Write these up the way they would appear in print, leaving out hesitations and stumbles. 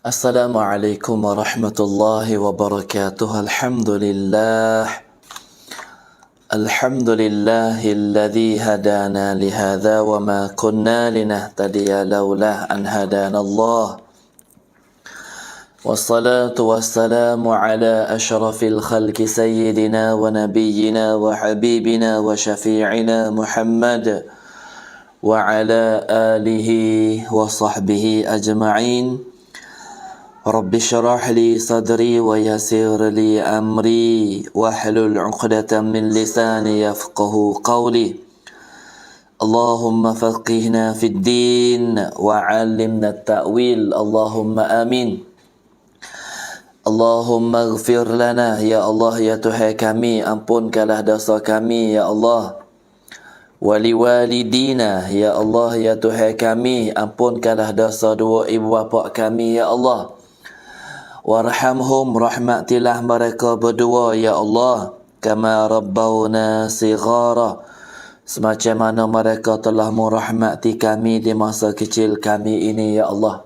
Assalamualaikum warahmatullahi wabarakatuh. Alhamdulillahilladzi hadana lihadza wa ma kunna linahtadiya laula an hadanallah. Wassalatu wassalamu ala asyrafil khalqi sayyidina wa nabiyyina wa habibina wa syafi'ina Muhammad wa ala alihi wa sahbihi ajma'in. Rabbi syrah li sadri wa yassir li amri wahlul 'uqdatam min lisani yafqahu qawli. Allahumma faqihna fid din wa 'allimna at-ta'wil. Allahumma amin. Allahumma ighfir lana ya Allah ya Tuhan kami, ampunkanlah dosa kami ya Allah. Wali walidina ya Allah ya Tuhan kami, ampunkanlah dosa dua ibu bapa kami ya Allah. Warhamhum, rahmatilah mereka berdua ya Allah, kama rabbawna sighara, semacam mana mereka telah merahmati kami di masa kecil kami ini ya Allah.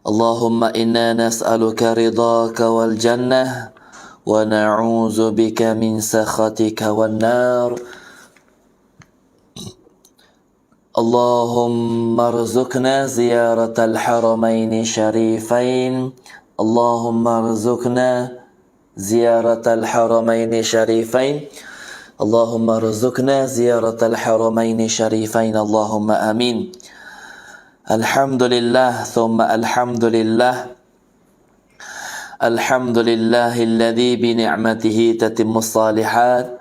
Allahumma inna nas'aluka ridhaka wal jannah wa na'udzu bika min sakhatika wan nar. Allahumma rzuqna ziyaratal haramaini syarifain. Allahumma rzuqna ziyaratal haramaini syarifain. Allahumma rzuqna ziyaratal haramaini syarifain. Allahumma amin. Alhamdulillah thumma alhamdulillah. Alhamdulillahilladzi bi ni'matihi tatimmus shalihat.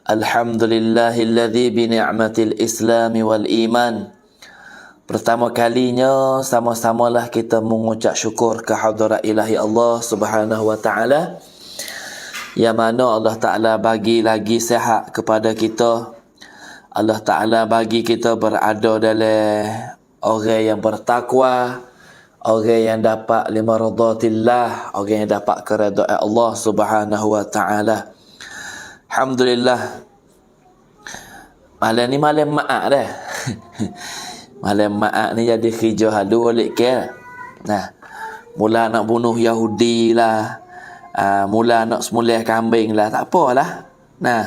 Alhamdulillahilladzi bi ni'matil islami wal iman. Pertama kalinya sama-samalah kita mengucap syukur ke hadirat ilahi Allah Subhanahu wa taala, yang mana Allah Taala bagi lagi sihat kepada kita. Allah Taala bagi kita berada dalam orang yang bertakwa, orang yang dapat limaradatillah, orang yang dapat keredaan Allah Subhanahu wa taala. Alhamdulillah. Malam ni malam maaf dah. Malam maaf ni jadi kerja halu balik ke. Nah, mula nak bunuh Yahudi lah, mula nak semulai kambing lah, tak apalah. Nah,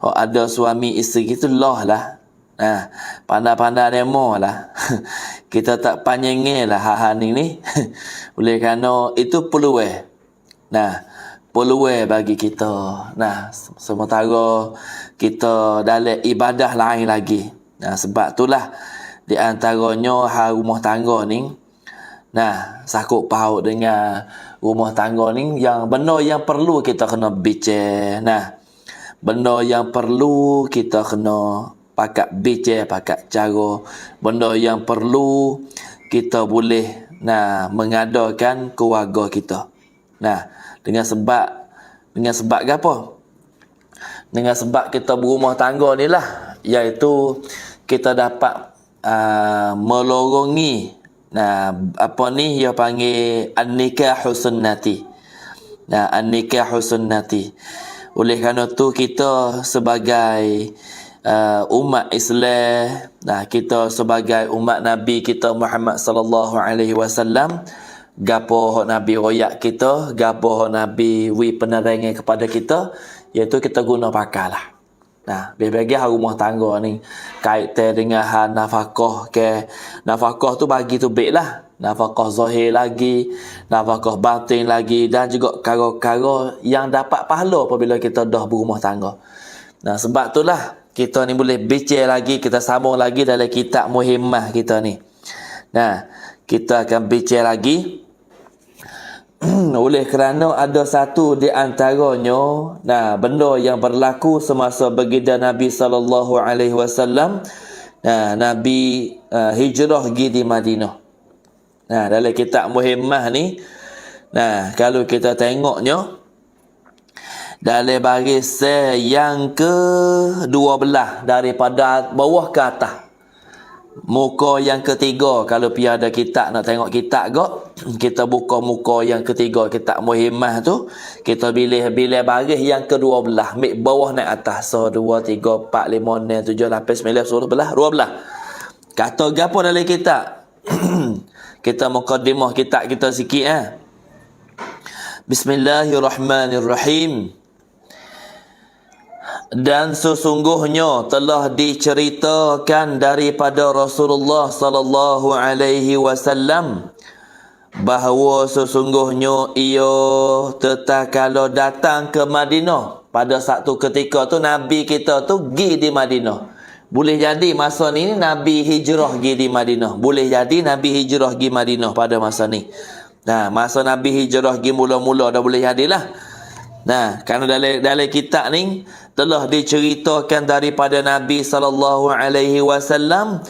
ada suami isteri itu lah. Nah, pandai-pandai demo lah. Kita tak panjangin lah hal-hal ni. Oleh kerana itu peluang. Nah, peluang bagi kita. Nah, sementara kita dalam ibadah lain lagi. Nah, sebab itulah di antaranya hal rumah tangga ni. Nah, sakut paut dengan rumah tangga ni, yang benda yang perlu kita kena bincang. Nah, benda yang perlu kita kena pakat bincang, pakat cara. Benda yang perlu kita boleh mengadakan keluarga kita. Nah, dengan sebab apa? Dengan sebab kita berumah tangga ni lah, iaitu kita dapat melorongi apa ni dia panggil an-nikahu sunnati. Nah, an-nikahu sunnati. Oleh kerana tu kita sebagai umat Islam, kita sebagai umat Nabi kita Muhammad sallallahu alaihi wasallam, gapo Nabi royak kita, gapo Nabi wi penerangan kepada kita, iaitu kita guna pakarlah. Nah, bagi hal rumah tangga ni kaitan dengan hal nafkah ke. Nafkah tu bagi tu baiklah. Nafkah zahir lagi, nafkah batin lagi, dan juga perkara-perkara yang dapat pahala apabila kita dah berumah tangga. Nah, sebab itulah kita ni boleh bincang lagi, kita sambung lagi dalam kitab Muhimmah kita ni. Nah, kita akan bincang lagi. Oleh kerana ada satu di antaranya, benda yang berlaku semasa baginda Nabi sallallahu alaihi wasallam, Nabi hijrah pergi di Madinah. Dalam kitab Muhimmah ni, kalau kita tengoknya dalam barisan yang ke-12 daripada bawah ke atas, muka yang ketiga. Kalau piada kitab nak tengok kitab gak, kita buka muka yang ketiga kitab Muhimmah tu, kita pilih baris yang ke-12, mik bawah naik atas. 1 2 3 4 5 6 7 8 9 10 11 12. Kata gapo dalam kitab? Kita muqaddimah kitab kita sikit Bismillahirrahmanirrahim. Dan sesungguhnya telah diceritakan daripada Rasulullah sallallahu alaihi wasallam bahawa sesungguhnya ia tatkala datang ke Madinah, pada satu ketika tu Nabi kita tu pergi di Madinah. Boleh jadi masa ni Nabi hijrah pergi di Madinah. Boleh jadi Nabi hijrah pergi Madinah pada masa ni. Nah, masa Nabi hijrah pergi mula-mula dah boleh jadilah. Nah, kerana dalam kitab ni telah diceritakan daripada Nabi sallallahu alaihi wasallam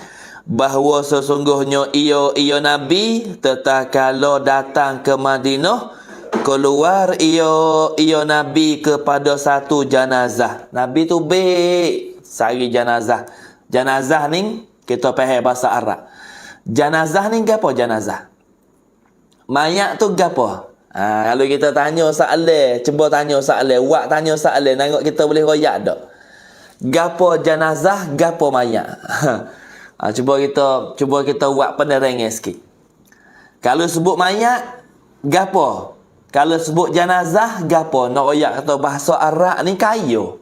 bahawa sesungguhnya ia Nabi tatkala datang ke Madinah, keluar ia Nabi kepada satu jenazah. Nabi tu baik sari jenazah. Jenazah ni kita faham bahasa Arab. Jenazah ni gapo jenazah? Mayat tu gapo? Kalau kita tanya soalan, cuba tanya soalan, buat tanya soalan, tengok kita boleh royak tak? Gapo jenazah, gapo mayat? Cuba kita buat penerangan sikit. Kalau sebut mayat, gapo? Kalau sebut jenazah, gapo? Nak royak kata bahasa Arab ni kayu.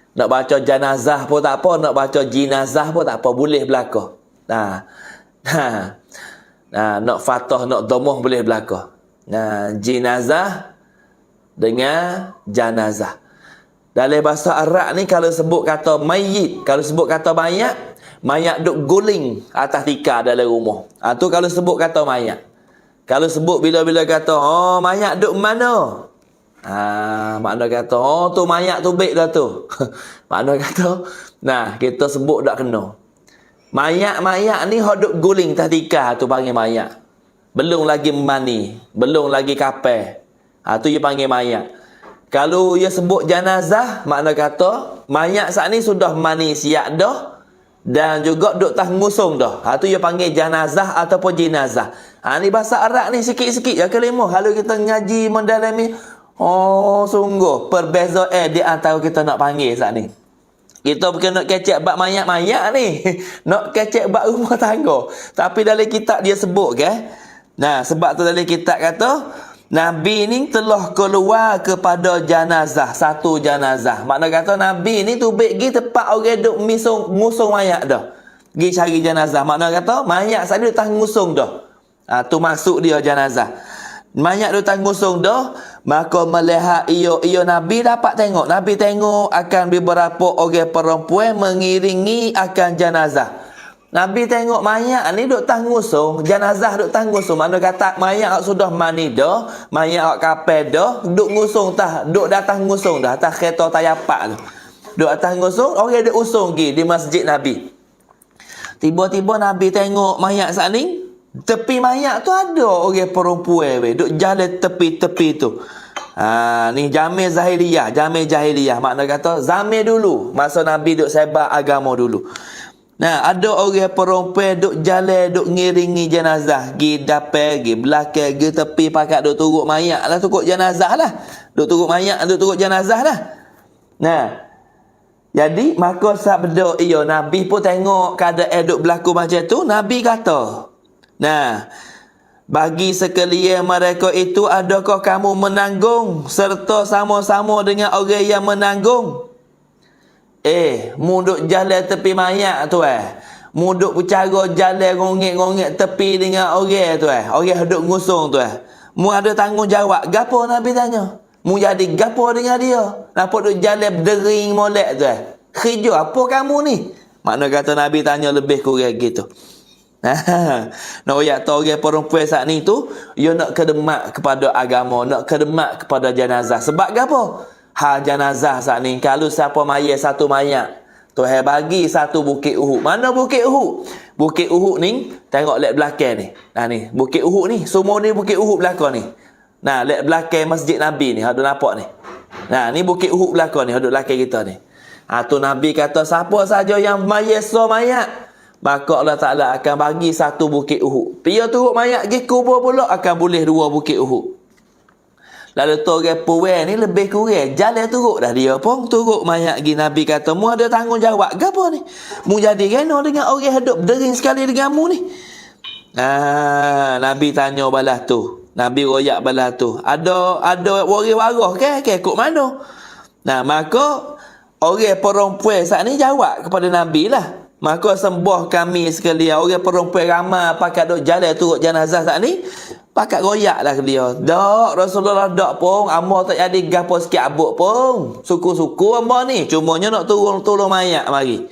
Nak baca jenazah pun tak apa, nak baca jinazah pun tak apa, boleh belaka. Nak fathah, nak dhammah boleh belaka. Jinazah dengan janazah. Dalam bahasa Arab ni kalau sebut kata mayit, kalau sebut kata mayat, mayat duk guling atas tikar dalam rumah. Tu kalau sebut kata mayat. Kalau sebut bila-bila kata, mayat duk mana? Makna kata, tu mayat tu baik dah tu. Makna kata, kita sebut tak kena. Mayat ni hok duk guling atas tikar tu panggil mayat. Belum lagi mani, belum lagi kapal. Tu dia panggil mayat. Kalau dia sebut jenazah, makna kata mayat saat ni sudah mani siap dah dan juga duk tah ngusung dah. Tu dia panggil jenazah ataupun jinazah. Ni bahasa Arab ni sikit-sikit ya kalimah. Kalau kita ngaji mendalami, sungguh perbezaan di antara kita nak panggil saat ni. Kita bukan nak kecek bab mayat-mayat ni. Nak kecek bab rumah tangga. Tapi dalam kitab dia sebut sebab tu dalam kitab kata Nabi ni telah keluar kepada jenazah, satu jenazah. Makna kata Nabi ni tu baik pergi tempat orang duk ngusung mayat dah. Pergi cari jenazah. Makna kata mayat saat ni tak ngusung dah. Tu maksud dia jenazah. Mayat tu tak ngusung dah, maka melihat ia Nabi dapat tengok. Nabi tengok akan beberapa orang perempuan mengiringi akan jenazah. Nabi tengok mayat ni duk tang ngusung, jenazah duk tang ngusung. Mana kata mayat sudah mani dah, mayat kapal dah, duk ngusung duk datang ngusung dah atas kereta tayapak tu. Duk datang ngusung, orang duk usung pergi di masjid Nabi. Tiba-tiba Nabi tengok mayat saat ni, tepi mayat tu ada orang perempuan duk jalan tepi-tepi tu. Ni jamil jahiliyah. Makna kata zaman dulu, masa Nabi duk sebar agama dulu. Ada orang perempuan duk jalan, duk ngiringi jenazah. Gi depan, gi belakang, gi tepi pakat duk turut mayat lah, turut jenazah lah. Duk turut mayat, duk turut jenazah lah. Jadi, maka sabda Nabi pun tengok keadaan duk berlaku macam tu. Nabi kata, bagi sekalian mereka itu, adakah kamu menanggung serta sama-sama dengan orang yang menanggung? Muduk jalan tepi mayat tu muduk bercara jalan ngongek-ngongek tepi dengan orang tu orang duduk ngusung tu mu ada tanggungjawab gapo? Nabi tanya. Mu jadi gapo dengan dia? Nampak duk jalan berdering molek tu kerja apa kamu ni? Makna kata Nabi tanya lebih kurang gitu. Nak royak tahu orang perempuan saat ni tu, dia nak kedemak kepada agama, nak kedemak kepada jenazah. Sebab gapo? Jenazah saat ni, kalau siapa mayat satu mayat, Tuhan bagi satu bukit Uhud. Mana bukit Uhud? Bukit Uhud ni, tengok lek belakang ni. Ni, bukit Uhud ni, semua ni bukit Uhud belakang ni. Lek belakang masjid Nabi ni, ada nampak ni. Ni bukit Uhud belakang ni, ada belakang kita ni. Tu Nabi kata, siapa saja yang mayat maka Allah Ta'ala akan bagi satu bukit Uhud. Dia turut mayat pergi kubur pula, akan boleh dua bukit Uhud. Lalu tu orang puan ni lebih kurang jalan turut dah, dia pun turut mayat pergi. Nabi kata, mu ada tanggungjawab gapo ni? Mu jadi kena dengan orang hidup berdering sekali dengan mu ni. Nabi tanya balas tu. Nabi royak balas tu. Ada waris-waris ke kok mana? Nah, maka orang perempuan saat ni jawab kepada Nabi lah. Maka sembah kami sekalian, orang perempuan ramai pakat duk jalan turut jenazah saat ni, pakat royak lah dia. Dak, Rasulullah dak pun, amba tak jadi gapo sikit abuk pun. Suku-suku amba ni, cumanya nak tolong mayat mari.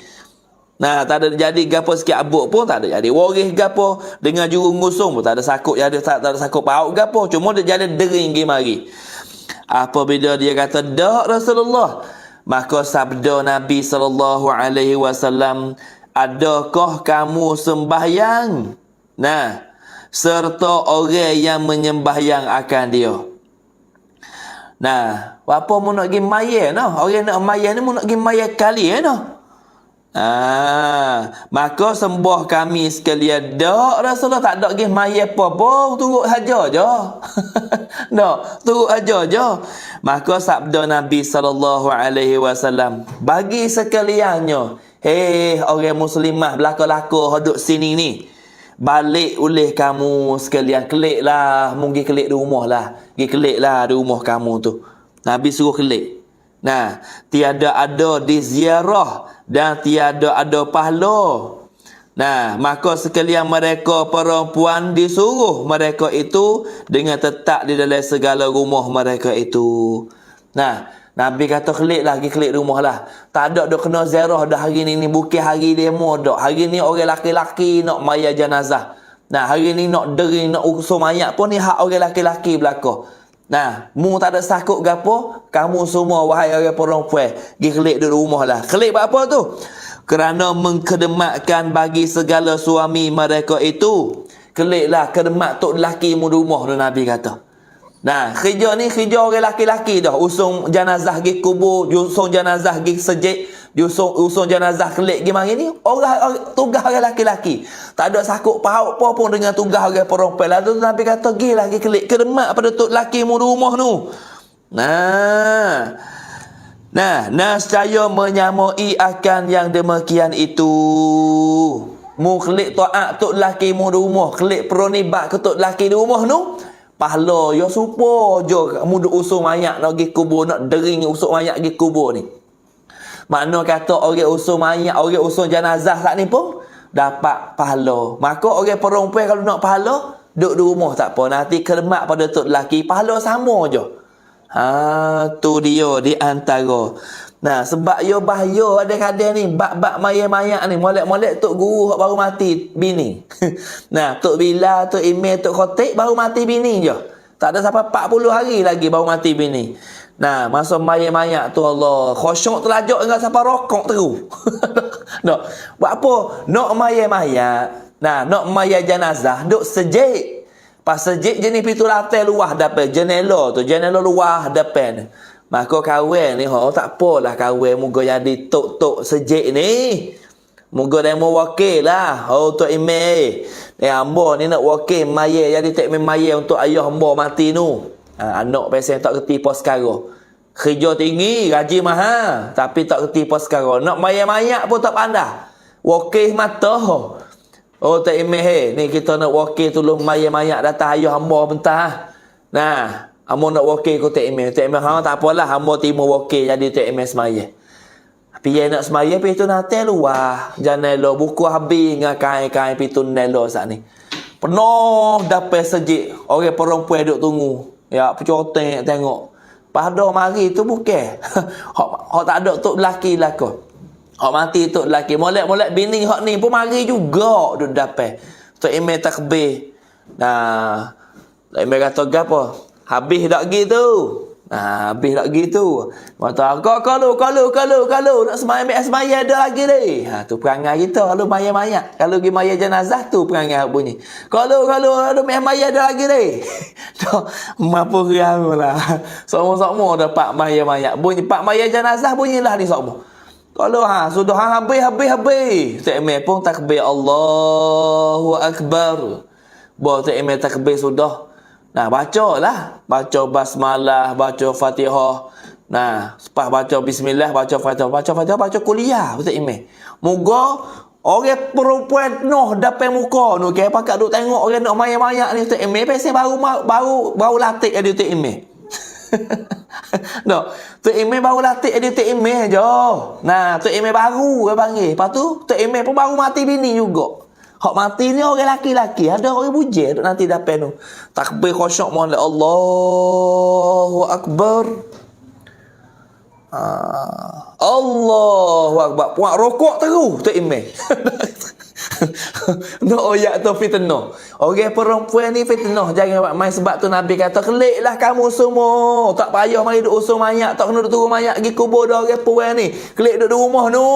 Nah, tak ada jadi gapo sikit abuk pun, tak ada jadi waris gapo, dengan juru ngusung pun tak ada sakut jadi tak ada sakut paut gapo, cuma dia jalan dering pergi mari. Apabila dia kata dak Rasulullah, maka sabda Nabi SAW, adakah kamu sembahyang? Nah, serta orang yang menyembahyang akan dia. Nah, apa mu nak pergi mayat no? Orang nak mayat ni mu nak pergi mayat kali no? Maka sembah kami sekalian, dak Rasulullah tak ada pergi mayat apa pun, turut haja je. Dak, turut haja je. Maka sabda Nabi SAW, bagi sekaliannya, hei orang muslimah belaka-laka duduk sini ni, balik oleh kamu sekalian, kelik lah, mungkin kelik di rumah lah, pergi kelik lah di rumah kamu tu. Nabi suruh kelik. Nah, tiada ada di ziarah dan tiada ada pahala. Nah, maka sekalian mereka perempuan disuruh mereka itu dengan tetap di dalam segala rumah mereka itu. Nah, Nabi kata kelik lagi, kelik rumah lah. Tak ada dok kena ziarah dah hari ni bukan hari demo dak. Hari ni orang laki-laki nak mayat jenazah. Nah, hari ni nak dering, nak usung mayat pun ni hak orang laki-laki belaka. Nah, mu tak ada sakut gapo, kamu semua wahai orang perempuan, pergi kelik di rumah lah. Kelik buat apa tu? Kerana mengkedematkan bagi segala suami mereka itu. Keliklah kedemat tok lelaki mu di rumah tu, Nabi kata. Nah, kerja ni kerja orang laki-laki dah. Usung jenazah pergi kubur, usung jenazah pergi sejik, usung jenazah kelik pergi mari ni orang tugas orang laki-laki. Tak ada sakut paut apa pun dengan tugas orang perempuan. Lalu Nabi kata, "Pergi lagi kelik kedemat pada tok lelaki mu di rumah tu." Nah, nescaya menyamai akan yang demikian itu. Mu kelik taat tok lelaki mu di rumah, kelik peronibat ke tok lelaki di rumah tu, pahala yo supo je mu duk usung mayat nak pergi kubur, nak dering usung mayat pergi kubur ni. Makna kata orang usung mayat, orang usung jenazah saat ni pun dapat pahala. Maka orang perempuan kalau nak pahala, duduk di rumah tak apa. Nanti khidmat pada tok lelaki, pahala sama je. Tu dia di antara. Nah, sebab yo bahaya kadang-kadang ni bab-bab mayat-mayat ni, molek-molek tok guru hak baru mati bini. Nah, tok Bila, tok Imeh, tok Khotik baru mati bini je. Tak ada sampai 40 hari lagi baru mati bini. Nah, masa mayat-mayat tu Allah, khusyuk terlajak dengan sampai rokok terus. Nak buat apa? Nak mayat-mayat. Nah, nak mayat jenazah duk sejik. Pas sejik jenis pintu lantai luah depan, jendela luah depan. Maka kawan ni tak apalah kawan, moga jadi tok-tok sejik ni. Moga demo wakil lah. Tok Imeh. Hamba ni nak wakil mayat, jadi tak main mayat untuk ayah hamba mati tu. Anak pasal tak kerti pos sekarang. Kerja tinggi, gaji mahal, tapi tak kerti pos sekarang. Nak mayat-mayat pun tak pandai. Wakil mata. Tak Imeh ni kita nak wakil tolong mayat-mayat datang ayah hamba bentar. Nah, hamba nak wakil ko tak Imeh. Tak Imeh tak apalah, hamba terima wakil jadi tak Imeh semaya. Piye nak semaya pi tu nanti luah. Janela buku habis dengan kain-kain pitu nelo sat ni. Penuh dapat sejik. Orang perempuan duk tunggu. Ya, pecotek tengok. Pada mari tu bukan. Hak tak ada tok lelaki lako. Hak mati tok lelaki. Molek-molek bini hak ni pun mari juga duk dapat. Tok Imeh takbir. Nah, Tok Imeh kata gapo? Habis dak gitu. Habis dak gitu. Mata kalau nak semaya ada lagi deh. Tu perangai kita kalau mayat-mayat. Kalau pergi mayat jenazah tu perangai bunyi. Kalau ada mayat ada lagi deh. Tu mampu riang lah. Semua dapat mayat-mayat. Bunyi pak mayat jenazah bunyilah ni semua. Kalau sudah habis. Tak emeh pun takbir Allahu akbar. Bawa tak emeh takbir sudah. Nah, bacalah. Baca basmalah, baca Fatihah. Nah, lepas baca bismillah, baca Fatihah, baca kuliah Ustaz Imeh. Moga Orang perempuan noh depan muka tu ke pakak duk tengok orang nak mayak-mayak ni Tok Emeh pasal baru latih dia Tok Emeh. No, Tok Emeh baru latih dia Tok Emeh je. Nah, Tok Emeh baru dia panggil. Lepas tu Tok Emeh pun baru mati bini juga. Hak mati ni orang laki-laki, ada orang bujang duk nanti depan tu. Takbir khusyuk molek Allahu Akbar. Allahu Akbar. Puak rokok terus Tok Emeh. Nak oyak tu fitnah. Orang perempuan ni fitnah. Jangan buat main sebab tu Nabi kata, keliklah kamu semua. Tak payah mari duk usul mayat, tak kena duk turun mayat pergi kubur dah orang perempuan ni. Kelik duk di rumah tu.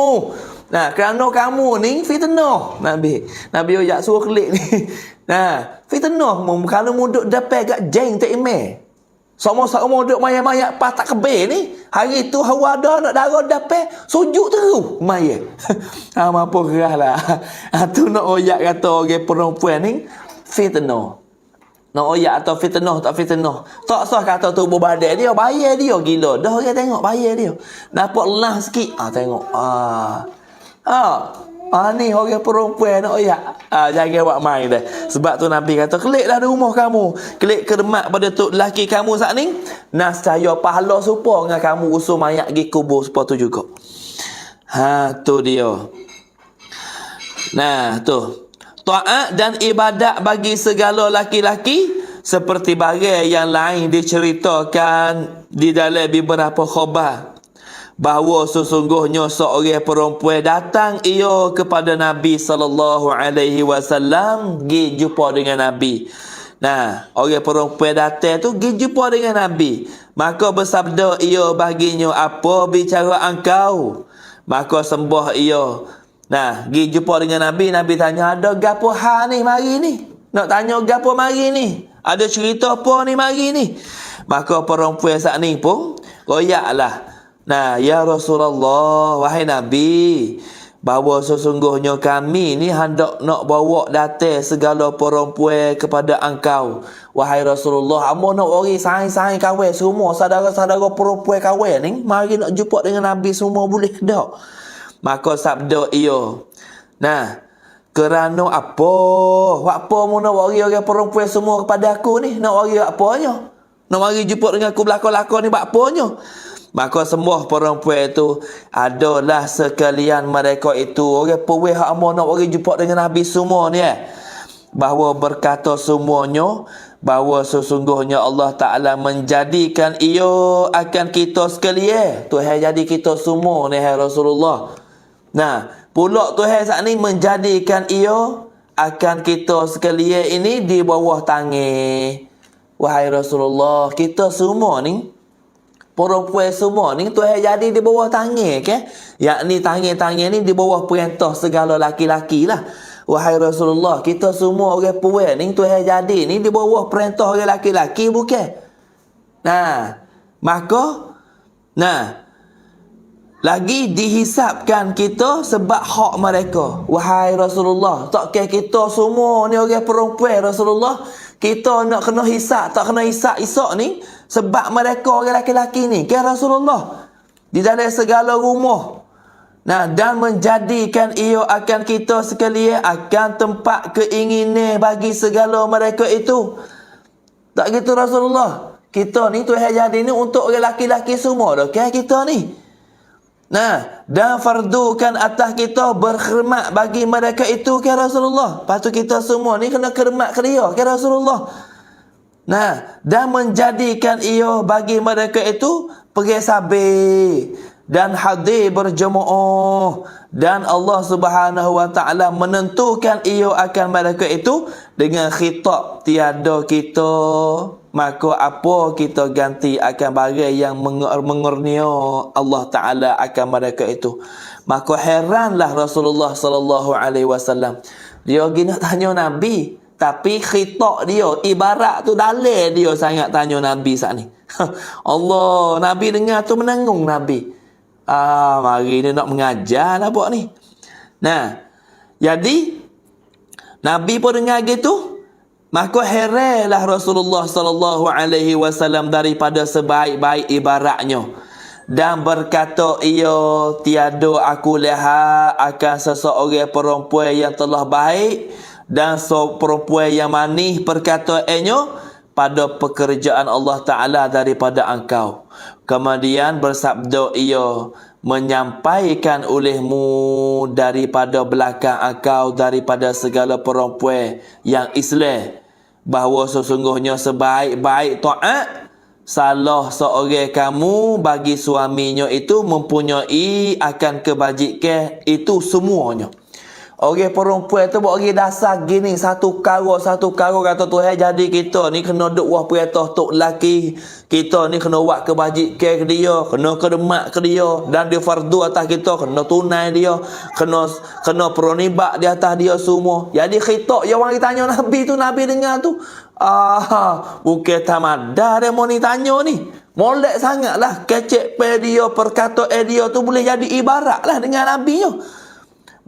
Nah, kerana kamu ni fitnah. Nabi oyak suruh kelik ni. Nah, fitnah. Kalau mu duk depan kat jeng Tok Emeh. Sama-sama duk mayat-mayat pas tak kebir ni. Hari tu hawa dah nak darah dapat. Sujud terus mayat. Mampu gerah lah. Tu nak oyak kata orang perempuan ni fitnah. Nak oyak atau fitnah tak fitnah. Tak sah kata tubuh badan dia. Bayar dia gila. Dah orang tengok bayar dia. Dapat lah sikit. Tengok. Ni orang perempuan nak oyak. Jangan buat main dah. Sebab tu Nabi kata, keliklah di rumah kamu. Kelik kermat pada tu lelaki kamu saat ni. Nascaya pahala serupa dengan kamu usul mayat pergi kubur serupa tu juga. Tu dia. Nah, tu. Taat dan ibadat bagi segala laki-laki seperti barang yang lain diceritakan di dalam beberapa khabar. Bahawa sesungguhnya seorang perempuan datang ia kepada Nabi SAW pergi jumpa dengan Nabi. Nah, orang perempuan datang tu pergi jumpa dengan Nabi. Maka bersabda ia baginya, apa bicara engkau? Maka sembah ia. Nah, pergi jumpa dengan Nabi. Nabi tanya, ada gapo hal ni mari ni? Nak tanya gapo mari ni? Ada cerita apa ni mari ni? Maka perempuan saat ni pun royaklah. Nah, ya Rasulullah, wahai Nabi, bahawa sesungguhnya kami ni hendak nak bawa datang segala perempuan kepada engkau. Wahai Rasulullah, amo nak ori saing-saing kawan semua, saudara-saudara perempuan kawan ni, mari nak jumpa dengan Nabi semua boleh tak? Maka sabda ia, nah, kerana apa? Apa mu nak ori orang perempuan semua kepada aku ni? Nak ori apanya? Nak mari jumpa dengan aku belakang-belakang ni buat apanya? Maka semua perempuan itu adalah sekalian mereka itu orang perempuan hak amo nak pergi jumpa dengan Nabi semua ni bahawa berkata semuanya bahawa sesungguhnya Allah Ta'ala menjadikan ia akan kita sekalian. Tuhan jadi kita semua ni hai Rasulullah. Nah, pula Tuhan saat ni menjadikan ia akan kita sekalian ini di bawah tangan. Wahai Rasulullah, kita semua ni perempuan semua ni Tuhan jadi di bawah tangan ke? Yakni tangan-tangan ni di bawah perintah segala laki-laki lah. Wahai Rasulullah, kita semua orang perempuan ni Tuhan jadi ni di bawah perintah orang laki-laki bukan? Nah, maka lagi dihisapkan kita sebab hak mereka. Wahai Rasulullah, tak kira kita semua ni orang perempuan Rasulullah, kita nak kena hisap, tak kena hisap isak ni sebab mereka orang laki-laki ni ke Rasulullah di dalam segala rumah. Nah, dan menjadikan ia akan kita sekalian akan tempat keinginan bagi segala mereka itu. Tak gitu Rasulullah. Kita ni Tuhan jadi ni untuk orang laki-laki semua dah ke kita ni. Nah, dan fardukan atas kita berkhidmat bagi mereka itu ke Rasulullah. Lepas tu kita semua ni kena khidmat ke dia ke Rasulullah. Nah, dan menjadikan ia bagi mereka itu pergi sabir dan hadir berjemaah, dan Allah Subhanahu wa taala menentukan ia akan mereka itu dengan khitab tiada kita, maka apa kita ganti akan barang yang mengurnia Allah Taala akan mereka itu. Maka heranlah Rasulullah sallallahu alaihi wasallam. Dia pergi nak tanya Nabi, tapi khitab dia ibarat tu dalil dia sangat tanya Nabi saat ni. Allah, Nabi dengar tu menanggung Nabi. Mari ni nak mengajar lah buat ni. Nah, jadi Nabi pun dengar gitu, maka heranlah Rasulullah sallallahu alaihi wasallam daripada sebaik-baik ibaratnya. Dan berkata ia, tiada aku lihat akan seseorang perempuan yang telah baik dan perempuan yang manis perkataannya pada pekerjaan Allah Ta'ala daripada engkau. Kemudian bersabda ia, menyampaikan olehmu daripada belakang engkau daripada segala perempuan yang Islam, bahawa sesungguhnya sebaik-baik taat salah seorang kamu bagi suaminya itu mempunyai akan kebajikan itu semuanya. Orang perempuan tu buat orang dasar gini, satu karo kata Tuhan, jadi kita ni kena duk wah perintah tok laki. Kita ni kena buat kebajikan ke dia, kena kedemak ke dia, dan dia fardu atas kita, kena tunai dia, kena peronibat di atas dia semua. Jadi khitab yang orang tanya Nabi tu, Nabi dengar tu, bukan tamada demo ni tanya ni. Molek sangatlah kecek pe dia, perkataan dia tu boleh jadi ibarat lah dengan Nabi tu.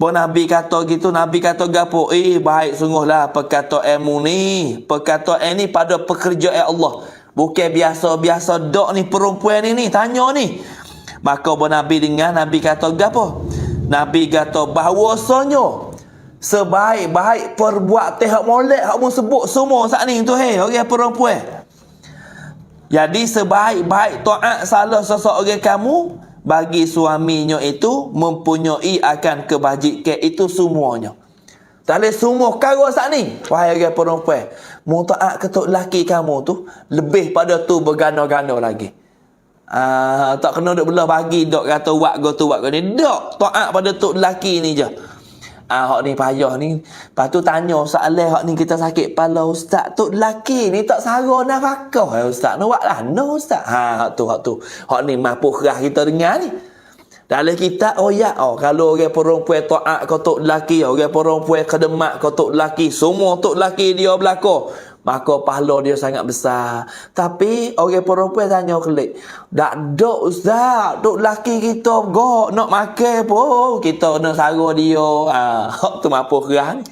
Nabi kata gitu, Nabi kata gapo? Baik sungguhlah perkataanmu ni. Perkataan ni pada pekerjaan Allah. Bukan biasa-biasa dok ni perempuan ni tanya ni. Maka Nabi dengar, Nabi kata gapo? Nabi kata bahawasanya sebaik-baik perbuatan hak molek hak mu sebut semua saat ni tu orang perempuan. Jadi sebaik-baik taat salah seseorang kamu bagi suaminya itu mempunyai akan kebajikan itu semuanya. Tak boleh semua karo saat ni. Wahai orang perempuan, mu taat ketuk laki kamu tu lebih pada tu bergana-gana lagi. Tak kena duk belah bagi dok kata buat go tu buat go ni. Dok taat pada tok laki ni je. Hak ni payah ni. Lepas tu tanya soalan hak ni kita sakit kepala, ustaz, tok laki ni tak sara nafkah. Ustaz nak buat lah. No ustaz. Hak tu. Hak ni mampu kerah kita dengar ni. Dalam kita kalau orang perempuan taat ke tok laki, orang perempuan kedemak ke tok laki, semua tok laki dia belaka, maka pahala dia sangat besar. Tapi orang perempuan tanya kelik, tak dok ustaz, tok laki kita gok nak makan pun kita nak sara dia. Hak tu mampu kerah ni.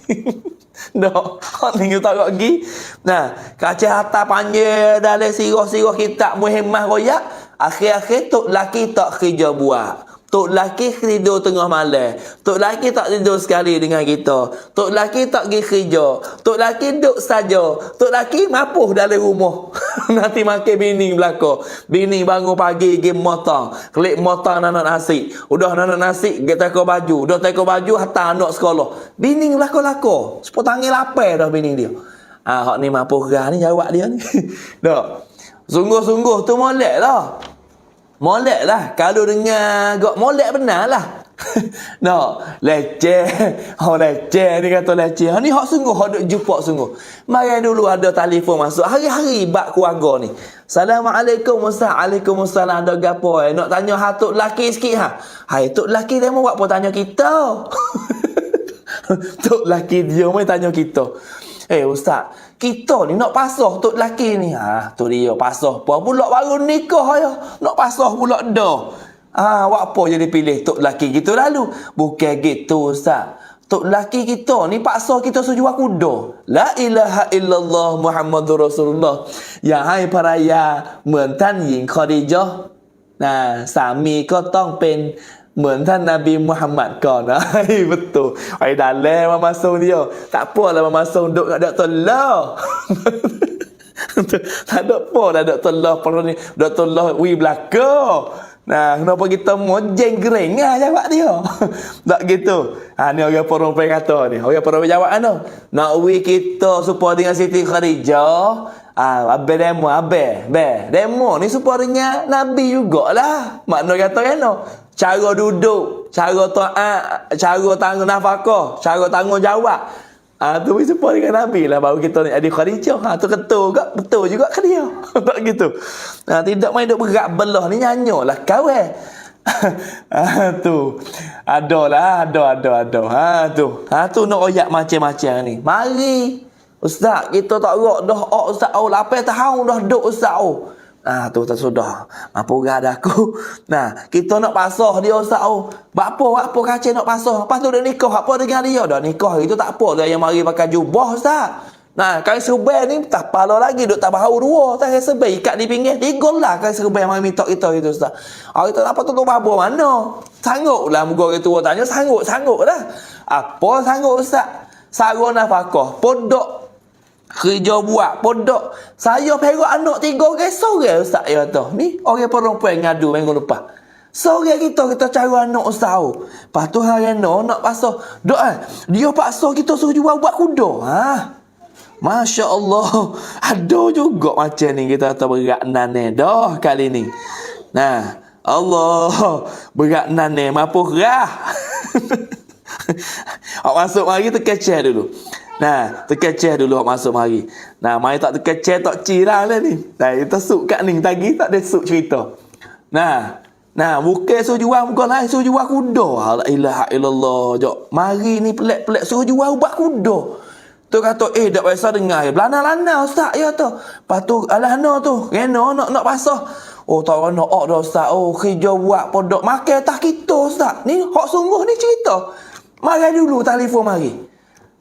Dok, hak ni tak lagi. Nah, kaca harta panjang dalam sirah-sirah kita muhimmah royak, akhir-akhir tok laki tak kerja buat. Tok laki tidur tengah malam. Tok laki tak tidur sekali dengan kita. Tok laki tak pergi kerja. Tok laki duduk saja. Tok laki mapuh dalam rumah. Nanti makan bini belaka. Bini bangun pagi pergi motong. Klik motong nak nasi. Udah nak nasi, pergi teko baju. Udah teko baju, hantar anak sekolah. Bini belaka-laka. Sepuluh tangan lapar dah bini dia. Hak ni mapuh gerah ni jawab dia ni. Dak. Sungguh-sungguh tu molek lah. Molek lah. Kalau dengar molek benar lah. No, leceh. Leceh ni kata leceh. Ni hak sungguh, hak duk jumpa sungguh. Mari dulu ada telefon masuk. Hari-hari bak keluarga ni. Assalamualaikum ustaz. Waalaikumsalam. Ada gapo nak tanya hatuk laki sikit ha. Hai tok laki dia mau buat apa tanya kita. Tok laki dia mai tanya kita. Ustaz, kita ni nak pasah tok laki ni. Tu dia pasah apa pula baru nikah ya. Nak pasah pula dah. Buat apa jadi pilih tok laki gitu lalu? Bukan gitu ustaz. Tok laki kita ni paksa kita sejual kuda. La ilaha illallah Muhammadur Rasulullah. Ya hai paraya เหมือนท่านหญิงคอดีญะห์สามีก็ต้องเป็นเหมือนท่านนบีมุฮัมมัดก่อนนะ betul. Ai dalam mama masuk dia. Tak apalah mama masuk duk nak tolak. Tak ada apa dah duk tolak perlu ni. Duk tolak wi belaka. Kenapa kita mojeng gereng jawab dia. Tak gitu. Ni orang perempuan kata ni. Orang perempuan jawab nak wi kita supaya dengan Siti Khadijah. Abang demo ni supaya dengan Nabi jugalah. Makna kata kan cara duduk, cara taat, cara tanggung nafkah, cara tanggungjawab. Tu supaya dengan Nabi lah baru kita ni adik Khadijah. Tu betul juga ke dia. Tak gitu. Tidak main duk berat belah ni nyanyolah kawan. Tu ada. Tu nak oyak macam-macam ni. Mari ustaz, kita tak gerak dah ustaz 8 tahun dah duk ustaz. Tu tak sudah. Apa gada aku. Kita nak pasah dia ustaz. Apa kacau nak pasah. Lepas tu dah nikah apa dengan dia? Dah nikah itu tak apa dah yang mari pakai jubah ustaz. Nah, kali serbai ni tak pala lagi, duk tak bau dua. Tak kali serbai ikat di pinggir. Digol lah kali serbai mai minta kita itu Ustaz. Kita apa tu babo mana? Sanggup lah muka kita tanya, sanggup dah. Apa sanggup Ustaz? Sarung nafkah, pondok kerja buat, pondok. Saya perak anak 3 orang sore Ustaz ya tu. Ni orang perempuan ngadu minggu lepas. Sore kita cari anak Ustaz. Lepas tu hari nak pasal. Dia paksa kita suruh jual buat kuda. Masya Allah, ada juga macam ni kita kata berat nane dah kali ni. Nah, Allah berat nane mampu gerah. Awak masuk mari terkeceh dulu. Nah, terkeceh dulu awak masuk mari. Nah, mari tak terkeceh tak cirang lah ni. Nah, kita suk kat ni tadi tak ada suk cerita. Nah, bukan suruh jual muka lain, suruh jual kuda. La ilaha illallah. Jok, mari ni pelik-pelik suruh jual ubat kuda. Tu kata, tak biasa dengar. Belana-lana Ustaz ya tu. Lepas tu, alana tu. Rena nak pasah. Tak nak dah Ustaz. Kerja buat pondok. Makan tak kita Ustaz. Ni hak sungguh ni cerita. Mari dulu telefon mari.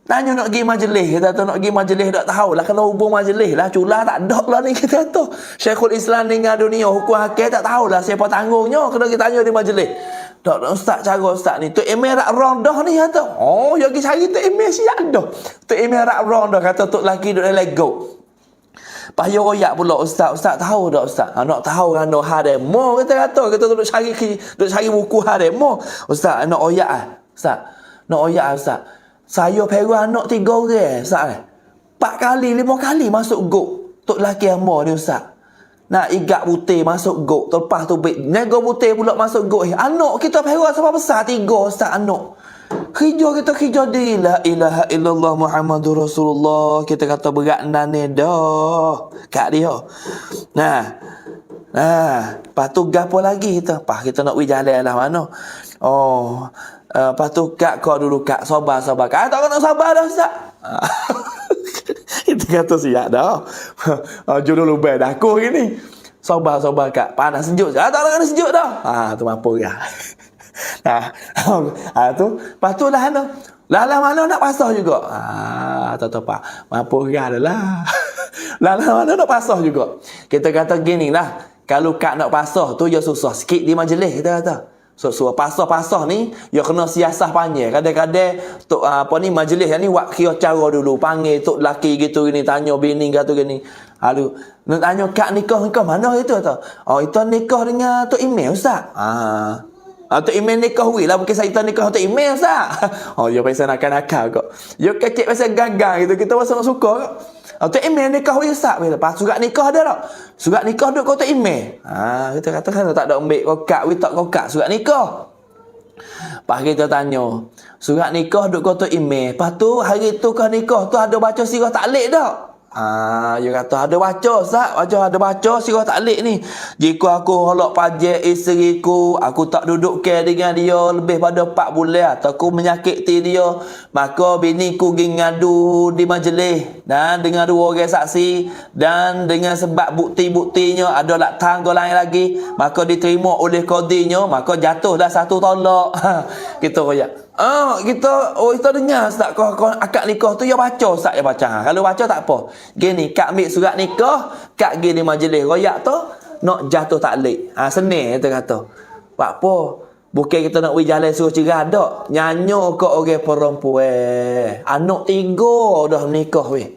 Tanya nak pergi majlis. Kita tu nak pergi majlis tak tahu lah. Kena hubung majlis lah. Cula tak ada lah ni kita tu. Syekhul Islam tinggal dunia. Hukum hakim tak tahu lah siapa tanggungnya. Kena kita tanya di majlis. Tak Ustaz cara Ustaz ni. Tu email rak rong dah ni kata. Dia pergi cari tu email siap dah. Tu email rak rong dah kata tu lelaki duduk dalam go. Payah royak pula Ustaz tahu tak Ustaz? Nak tahu kan no hademo kita duduk cari buku hademo. Ustaz nak royak Ustaz. Nak royak Ustaz. Saya peru anak 3 orang Ustaz. 4 kali 5 kali masuk go. Tu lelaki hamba ni Ustaz. Nak igat putih masuk go. Lepas tu nego putih pula masuk go. Anak kita perak sampai besar 3 Ustaz anak. Kerja diri la ilaha illallah Muhammadur Rasulullah. Kita kata berat nane dah. Kat dia. Nah. Lepas tu gapo lagi kita? Kita nak pergi jalan lah mana. Lepas tu kak kau dulu kak. Sabar. Kak tak kena sabar dah Ustaz. Kita kata siap dah. Jodoh lubang dah aku hari ni. Sabar kak. Panas sejuk. Tak nak kena sejuk dah. Tu mampu ya. Tu. Lepas tu lah mana. Lah mana nak pasah juga. Tak apa. Mampu ya dah lah. Lah mana nak pasah juga. Kita kata gini lah. Kalau kak nak pasah tu dia susah sikit di majlis kita kata. So pasah-pasah ni dia kena siasah panjang. Kadang-kadang tok majlis ni buat kira cara dulu panggil tok lelaki gitu gini tanya bini kata gini. Lalu nak tanya kak nikah mana itu tu? Itu nikah dengan tok Imam Ustaz. Tok Imam nikah lah bukan saya nikah tok Imam Ustaz. Dia pasal nakal-nakal kok. Dia kecek pasal gagang gitu kita rasa nak suka kok. Tok Imam nikah Ustaz bila pas surat nikah ada tak? Surat nikah duk kau tok Imam. Kita kata kan tak ada ambil kokak tak kokak surat nikah. Pas kita tanya, surat nikah duk kau tok Imam. Lepas tu hari tu kau nikah tu ada baca sirah taklid tak? Dia kata ada baca Ustaz. Ada baca sirah taklid ni. Jika aku holak pajak isteriku, aku tak duduk care dengan dia lebih pada 4 bulan atau aku menyakiti dia, maka biniku pergi ngadu di majlis dan dengan 2 orang saksi dan dengan sebab bukti-buktinya ada tangga lain lagi, maka diterima oleh qadinya, maka jatuhlah 1 tolak. Kita royak. Kita dengar Ustaz kau akad nikah tu dia baca Ustaz dia baca. Kalau baca tak apa. Gini kak ambil surat nikah, kak pergi di majlis royak tu nak jatuh taklid. Senang kita kata. Buat apa? Bukan kita nak pergi jalan suruh cerah dak. Nyanyo ke orang perempuan. Anak 3 dah nikah weh.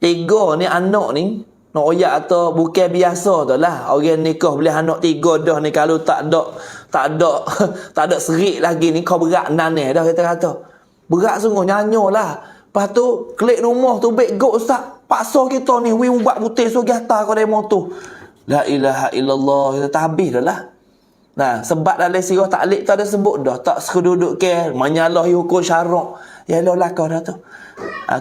3 ni anak ni nak royak atau bukan biasa tu lah. Orang nikah boleh anak 3 dah ni kalau tak ada serik lagi ni kau berat naneh dah kita kata. Berat sungguh nyanyo lah. Lepas tu klik rumah tu baik go Ustaz. Paksa kita ni ubat putih so gata kau demo tu. La ilaha illallah kita tak habis dah lah. Nah, sebab dalam sirah taklid tu ada sebut dah tak seduduk ke menyalahi hukum syarak. Ya Allah kau dah tu.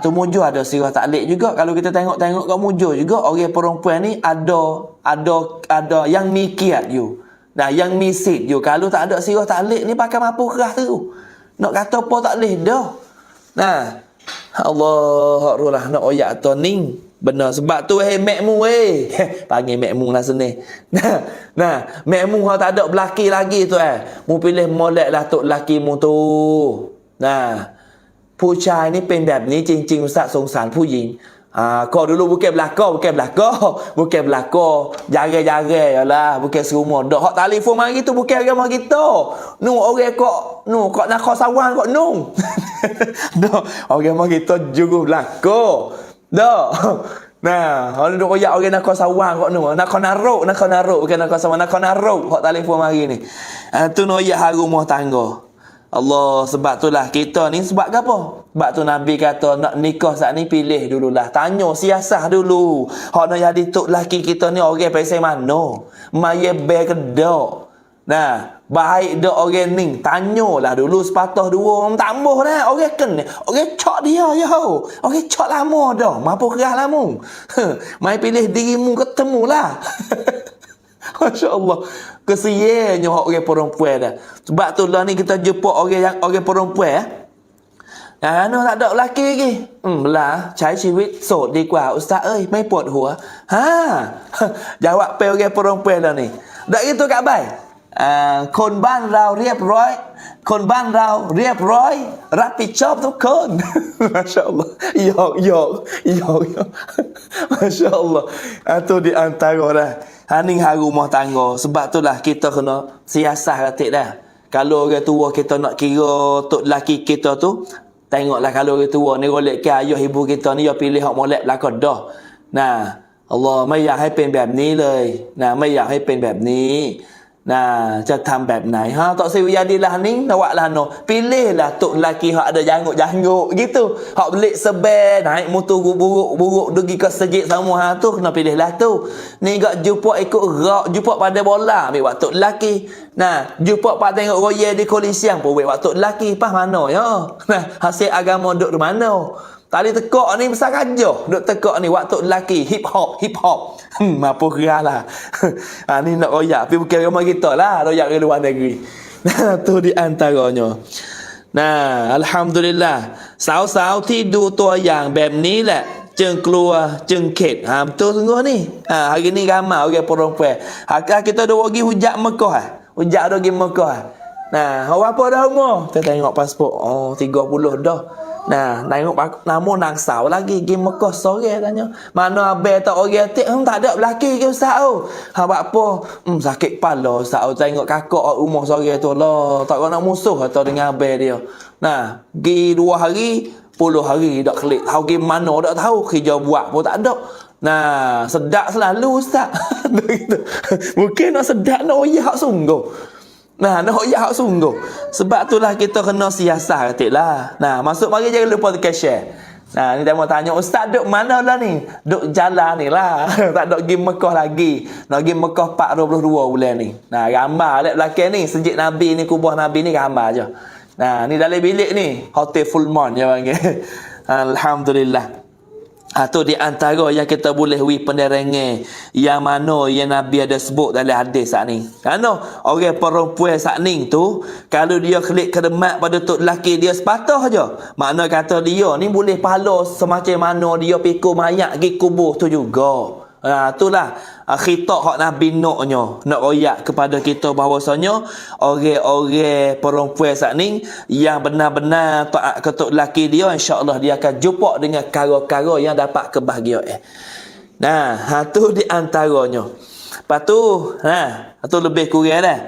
Tu mujur ada sirah taklid juga. Kalau kita tengok kau mujur juga orang perempuan ni ada yang mikir you. Nah, yang misit you. Kalau tak ada sirah taklid ni pakai mampu kerah tu. Nak kata apa tak boleh dah. Nah, Allah lah nak oyak tu ni. Benar sebab tu makmu panggil makmu lah sini. Nah, makmu hang tak ada belaki lagi tu mu pilih molek lah tok laki mu tu. Nah, ผู้ชายนี่เป็นแบบนี้จริงๆ Ustaz สงสารผู้หญิง Kau dulu bukan belakang, bukan belakang. Jare-jare yalah, bukan serumah. Dak hak telefon mari tu bukan agama kita. Nu orang kok nak kau sawang kok nu. Dak agama kita juru belakang. Dak. Nah, orang duk royak orang nak kau sawang kok nu. Nak kau naruk bukan nak kau sawang, nak kau naruk hak telefon mari ni. Tu noyak harum rumah tangga. Allah, sebab itulah kita ni sebab apa? Sebab tu Nabi kata nak nikah saat ni pilih dululah. Tanya siasah dulu. Hak nak jadi tok laki kita ni orang pasal mana? Maya be ke dak? Nah, baik dak orang ni. Tanyalah dulu sepatah dua orang tambah dah. Orang kena. Orang cak dia ya. Orang cak lama dah. Mampu kerah lama. Mai pilih dirimu ketemulah. Masya-Allah. Kesiannya orang perempuan dah. Sebab tu lah ni kita jumpa orang perempuan Nah, tak ada lelaki lagi. Belah, cariชีวิต โสด ดีกว่า Ustaz เอ้ย ไม่ปวดหัว Jawab pe orang perempuan dah ni. Dak gitu Kak Bai. คนบ้านเราเรียบร้อย คนบ้านเราเรียบร้อย รับผิดชอบทุกคน Masya Allah. Yok. Masya Allah. Itu di antara dah. Haning haru rumah tangga. Sebab tu lah kita kena siasah katik dah. Kalau orang tua kita nak kira tok lelaki kita tu, tengoklah kalau orang tua ni golek ke ayah ibu kita ni, dia pilih hak molek belakang dah. Nah, Allah ไม่อยากให้เป็นแบบนี้เลย นะ ไม่อยากให้เป็นแบบนี้ Nah, จะทำแบบไหน tak sewiyadilah ni, nawaklah no. Pilihlah tok lelaki hak ada janggut-janggut gitu. Hak belik sebel, naik motor buruk-buruk pergi ke sejid sama tu, kena pilihlah tu. Ni gak jumpa ikut rak, jumpa pada bola, ambil waktu lelaki. Nah, jumpa pak tengok royal di kolisiang pun waktu lelaki, pas mana ya. Nah, hasil agama duk di mana? Tali tekak ni besar aja. Duk tekak ni waktu lelaki hip hop. Mampu kerahlah. Ni nak royak tapi bukan rumah kita lah, royak ke luar negeri. Nah, tu di antaranya. Nah, alhamdulillah. Sawang-sawang ที่ดูตัวอย่างแบบนี้แหละ จึงกลัวจึงเข็ด betul sungguh ni. Hari ni ramai orang perempuan. Kita dah pergi hujat Mekah. Hujat dah pergi Mekah. Nah, awak apa dah umur? Kita tengok pasport. 30 dah. Nah, tengok nama nang sau lagi pergi Mekah sore tanya. Mana abang tak orang tik? Tak ada belaki ke Ustaz tu. Buat apa? Sakit kepala Ustaz tu. Tengok kakak rumah sore tu lah. Tak nak musuh atau dengan abang dia. Nah, pergi 2 hari, 10 hari tak klik. Tahu pergi mana tak tahu. Kerja buat pun tak ada. Nah, sedap selalu Ustaz. Mungkin nak sedap nak oyak sungguh. Nah, nak oyak sungguh. Sebab itulah kita kena siasah katiklah. Nah, masuk mari jangan lupa tekan share. Nah, ni dia mau tanya, Ustaz duk mana lah ni? Duk jalan ni lah. Tak duk pergi Mekah lagi. Nak pergi Mekah 422 bulan ni. Nah, gambar lek belakang ni, sejid Nabi ni, kubur Nabi ni gambar je. Nah, ni dalam bilik ni, Hotel Full Moon dia panggil. Alhamdulillah. Itu di antara yang kita boleh penerangan yang mana yang Nabi ada sebut dalam hadis saat ni. Kerana orang perempuan saat ni tu, kalau dia klik kedemat pada tok lelaki dia sepatah je. Makna kata dia ni boleh pahala semacam mana dia pikul mayat pergi kubur tu juga. Itulah khitab hak Nabi Nuhnya nak royak kepada kita bahawasanya orang-orang perempuan saat ni yang benar-benar taat ketuk lelaki dia, insya-Allah dia akan jumpa dengan kara-kara yang dapat kebahagiaan. Nah, tu di antaranya. Lepas tu, tu lebih kurang dah.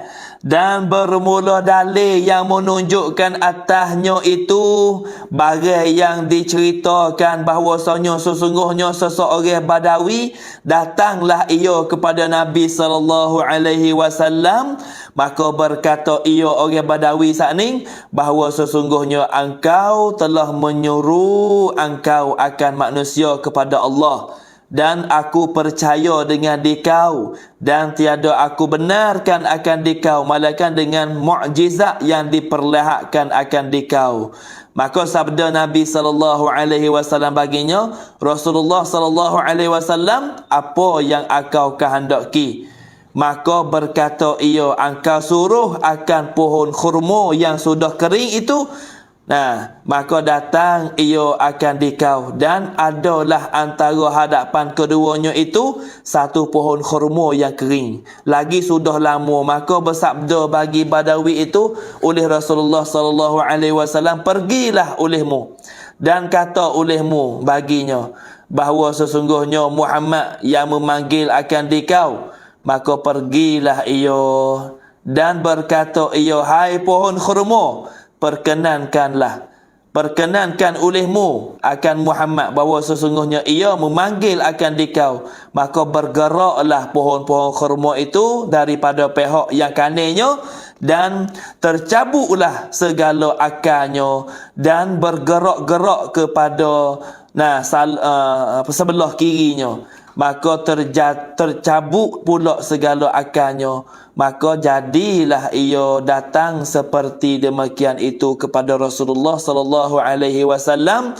Dan bermula dalil yang menunjukkan atasnya itu barang yang diceritakan bahawasanya sesungguhnya seseorang Badawi datanglah ia kepada Nabi SAW, maka berkata ia orang Badawi saat ni bahawa sesungguhnya engkau telah menyuruh engkau akan manusia kepada Allah, dan aku percaya dengan dikau, dan tiada aku benarkan akan dikau malaikat dengan mukjizat yang diperlihatkan akan dikau. Maka sabda Nabi SAW baginya, Rasulullah SAW, apa yang engkau kehendaki? Maka berkata ia, engkau suruh akan pohon khurma yang sudah kering itu. Nah, maka datang ia akan dikau, dan adalah antara hadapan keduanya itu satu pohon khurma yang kering lagi sudah lama. Maka bersabda bagi Badawi itu oleh Rasulullah SAW, pergilah olehmu, dan kata olehmu baginya bahawa sesungguhnya Muhammad yang memanggil akan dikau, maka pergilah ia dan berkata ia, hai pohon khurma, perkenankan olehmu akan Muhammad bahawa sesungguhnya ia memanggil akan dikau, maka bergeraklah pohon-pohon khurma itu daripada pihak yang kanannya dan tercabutlah segala akarnya dan bergerak-gerak kepada sebelah kirinya, maka tercabut pula segala akarnya, maka jadilah ia datang seperti demikian itu kepada Rasulullah sallallahu alaihi wasallam.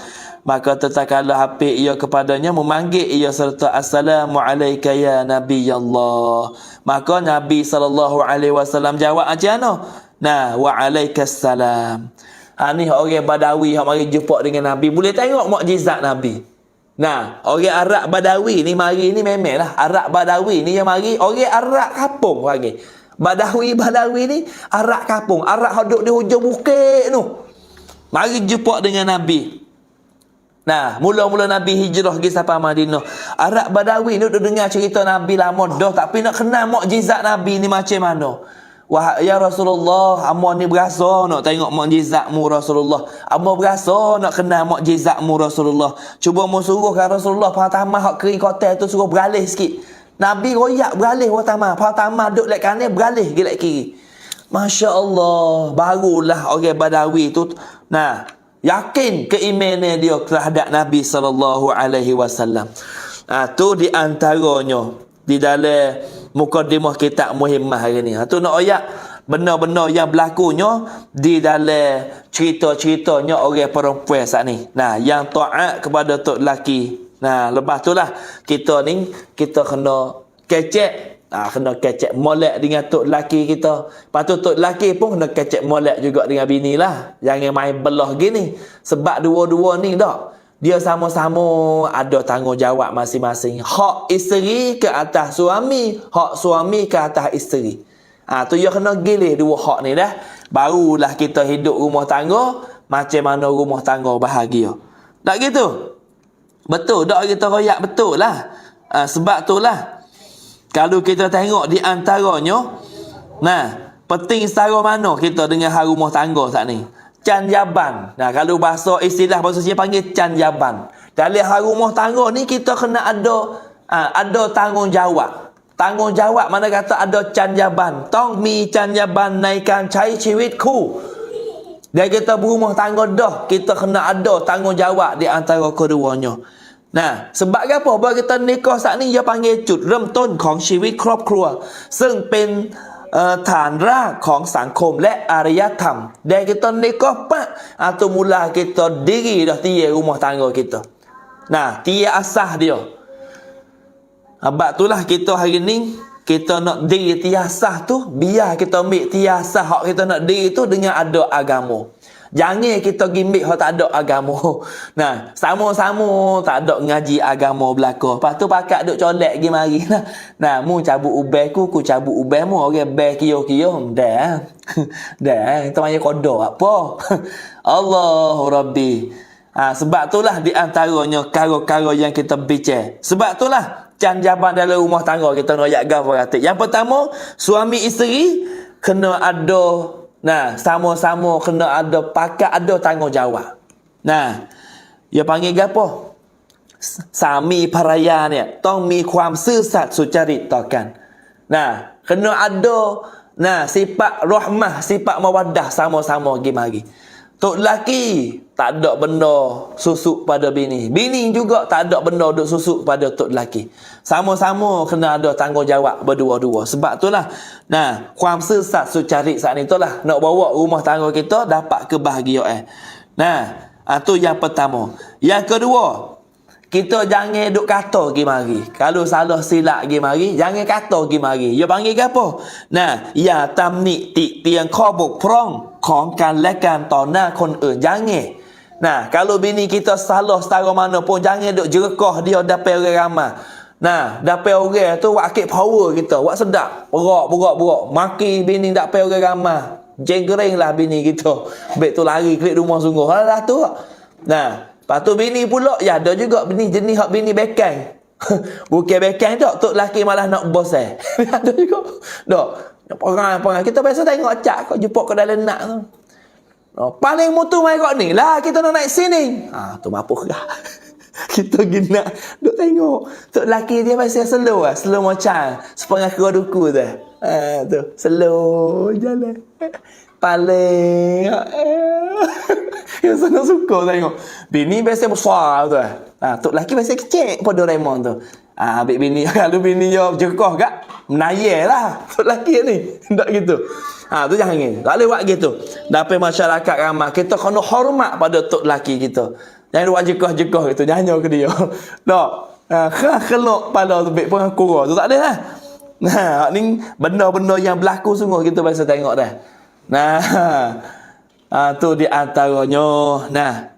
Maka tatkala hafid ia kepadanya, memanggil ia serta assalamu alayka ya nabi Allah, maka Nabi sallallahu alaihi wasallam jawab macam mana? Nah, wa alaikassalam. Ni orang Badawi hak mari jumpa dengan Nabi, boleh tengok mukjizat Nabi. Nah, orang Arab Badawi ni mari ni memanglah Arab Badawi ni yang mari orang Arab kampung panggil. Badawi ni Arab kampung, Arab duduk di hujung bukit tu. Mari jumpa dengan Nabi. Nah, mula-mula Nabi hijrah pergi sampai Madinah. Arab Badawi ni duduk dengar cerita Nabi lama dah, tapi nak kenal mukjizat Nabi ni macam mana. Wah, ya Rasulullah, amo ni berasa nak tengok mukjizatmu Rasulullah. Amo berasa nak kenal mukjizatmu Rasulullah. Cuba mu suruhkan Rasulullah pertama hak kering kotak tu suruh beralih sikit. Nabi royak beralih pertama duduk lek kanan beralih ke lek kiri. Masya-Allah, barulah orang Badawi tu yakin keimanan dia terhadap Nabi sallallahu alaihi wasallam. Tu di antaranya di dalam mukadimah kitab Muhimmah hari ni. Tu nak ayat benar-benar yang berlakunya di dalam cerita-ceritanya orang perempuan saat ni. Yang taat kepada tok lelaki. Lepas tu lah kita ni kita kena kecek. Kena kecek molek dengan tok lelaki kita. Lepas tu tok lelaki pun kena kecek molek juga dengan bini lah. Jangan main belah gini. Sebab dua-dua ni dah, dia sama-sama ada tanggungjawab masing-masing. Hak isteri ke atas suami, hak suami ke atas isteri. Tu dia kena gilih dua hak ni dah. Barulah kita hidup rumah tangga macam mana rumah tangga bahagia. Tak gitu? Betul tak kita royak? Betul lah. Sebab tu lah kalau kita tengok di antaranya, penting setara mana kita dengan hal rumah tangga saat ni. Canjaban. Kalau bahasa istilah bahasa Cina panggil canjaban. Dalam hal rumah tangga ni kita kena ada tanggungjawab. Tanggungjawab mana kata ada canjaban. Tong mi canjaban naikkan cai ciwitku. Dan kita berumah tangga dah, kita kena ada tanggungjawab di antara keduanya. Sebab apa? Sebab kita nikah saat ni dia panggil จุดเริ่มต้นของชีวิตครอบครัวซึ่งเป็นฐานรากของสังคมและอารยธรรม Dan kita nikah pak atau mula kita diri dah tiada rumah tangga kita. Tiada asah dia. Sebab itulah kita hari ni kita nak diri tiada asah tu, biar kita ambil tiada asah hak kita nak diri tu dengan ada agama. Jangan kita gimmick hak tak ada agama. Sama-sama tak ada ngaji agama belaka. Lepas tu pakat duk colek pergi mari lah. Mu cabut ubah ku cabut ubah mu. Orang bel kio-kio. Dah. Kita panggil kodoh apa? Allahu Rabbi. Sebab itulah di antaranya kara-kara yang kita bincang. Sebab itulah canjaban dalam rumah tangga kita nak ayat gafaratik. Yang pertama, suami isteri kena ada sama-sama kena ada pakat, ada tanggungjawab. Dia panggil apa? Sami paraya ni ต้องมีความซื่อสัตย์สุจริตต่อกัน kena ada sifat rahmah, sifat mawaddah sama-sama pergi mari. Tok lelaki tak ada benda susuk pada bini. Bini juga tak ada benda duk susuk pada tok lelaki. Sama-sama kena ada tanggungjawab berdua-dua. Sebab itulah ความซื่อสัตย์สุจริต saat itulah nak bawa rumah tangga kita dapat kebahagiaan. Tu yang pertama. Yang kedua, kita jangan duk kata pergi mari. Kalau salah silap pergi mari, jangan kata pergi mari. Dia panggil apa? อย่าตำหนิติเตียนข้อบกพร่องของกันและกันต่อหน้าคนอื่น jangan. Kalau bini kita salah setara mana pun, jangan duk jerekah dia dapat orang ramai. Dapat orang tu wak akik power kita, wak sedap, berak, maki bini dapat orang ramai. Jenggereng lah bini kita. Baik tu lari klik rumah sungguh. Dah tu. Lepas tu bini pula, ya ada juga bini jenis hak bini bekang. Bukan bekang tak, tok laki malah nak bos ada juga. Dok, perangai kita biasa tengok cak kau jumpa ke dalam nak tu. Paling mutu mai kau ni lah, kita nak naik sini. Tu mapuh dah. Kita gina duk tengok tok laki dia pasal slow macam sepengah kau duku tu. Tu slow jalan. Paling yang sangat suka tengok bini biasa besar tu. Tok laki biasa kecil pada Doraemon tu. Ambil bini kalau bini yo jekoh gak menayar lah tok laki ni. Tak gitu. Tu jangan. Tak boleh buat gitu. Dapat masyarakat ramai kita kena hormat pada tok laki kita. Jangan buat jekoh-jekoh gitu, nyanyi ke dia. Tak. Kelok pada tu bek pun kurang tu tak ada lah. Ni benda-benda yang berlaku sungguh kita biasa tengok dah. Tu di antaranya.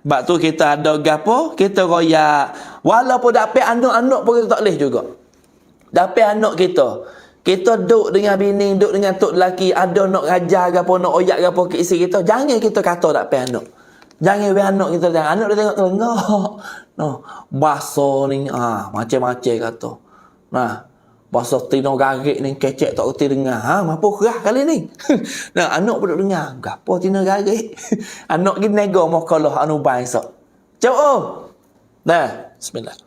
Sebab tu kita ada gapo, kita royak. Walaupun dapat anak-anak pun kita tak boleh juga. Dapat anak kita. Kita duduk dengan bini, duduk dengan tok lelaki, ada nak raja gapo, nak oyak gapo ke isteri kita, jangan kita kata tak dapat anak. Jangan bagi anak kita jangan. Anak dia tengok terengah. Bahasa ni macam-macam kata. Bahasa tino garik ni kecek tak reti dengar. Mampu kerah kali ni. Anak pun duk dengar. Gapo tino garik. Anak gini nego mau kalau anu baik sok. Coba. Bismillah.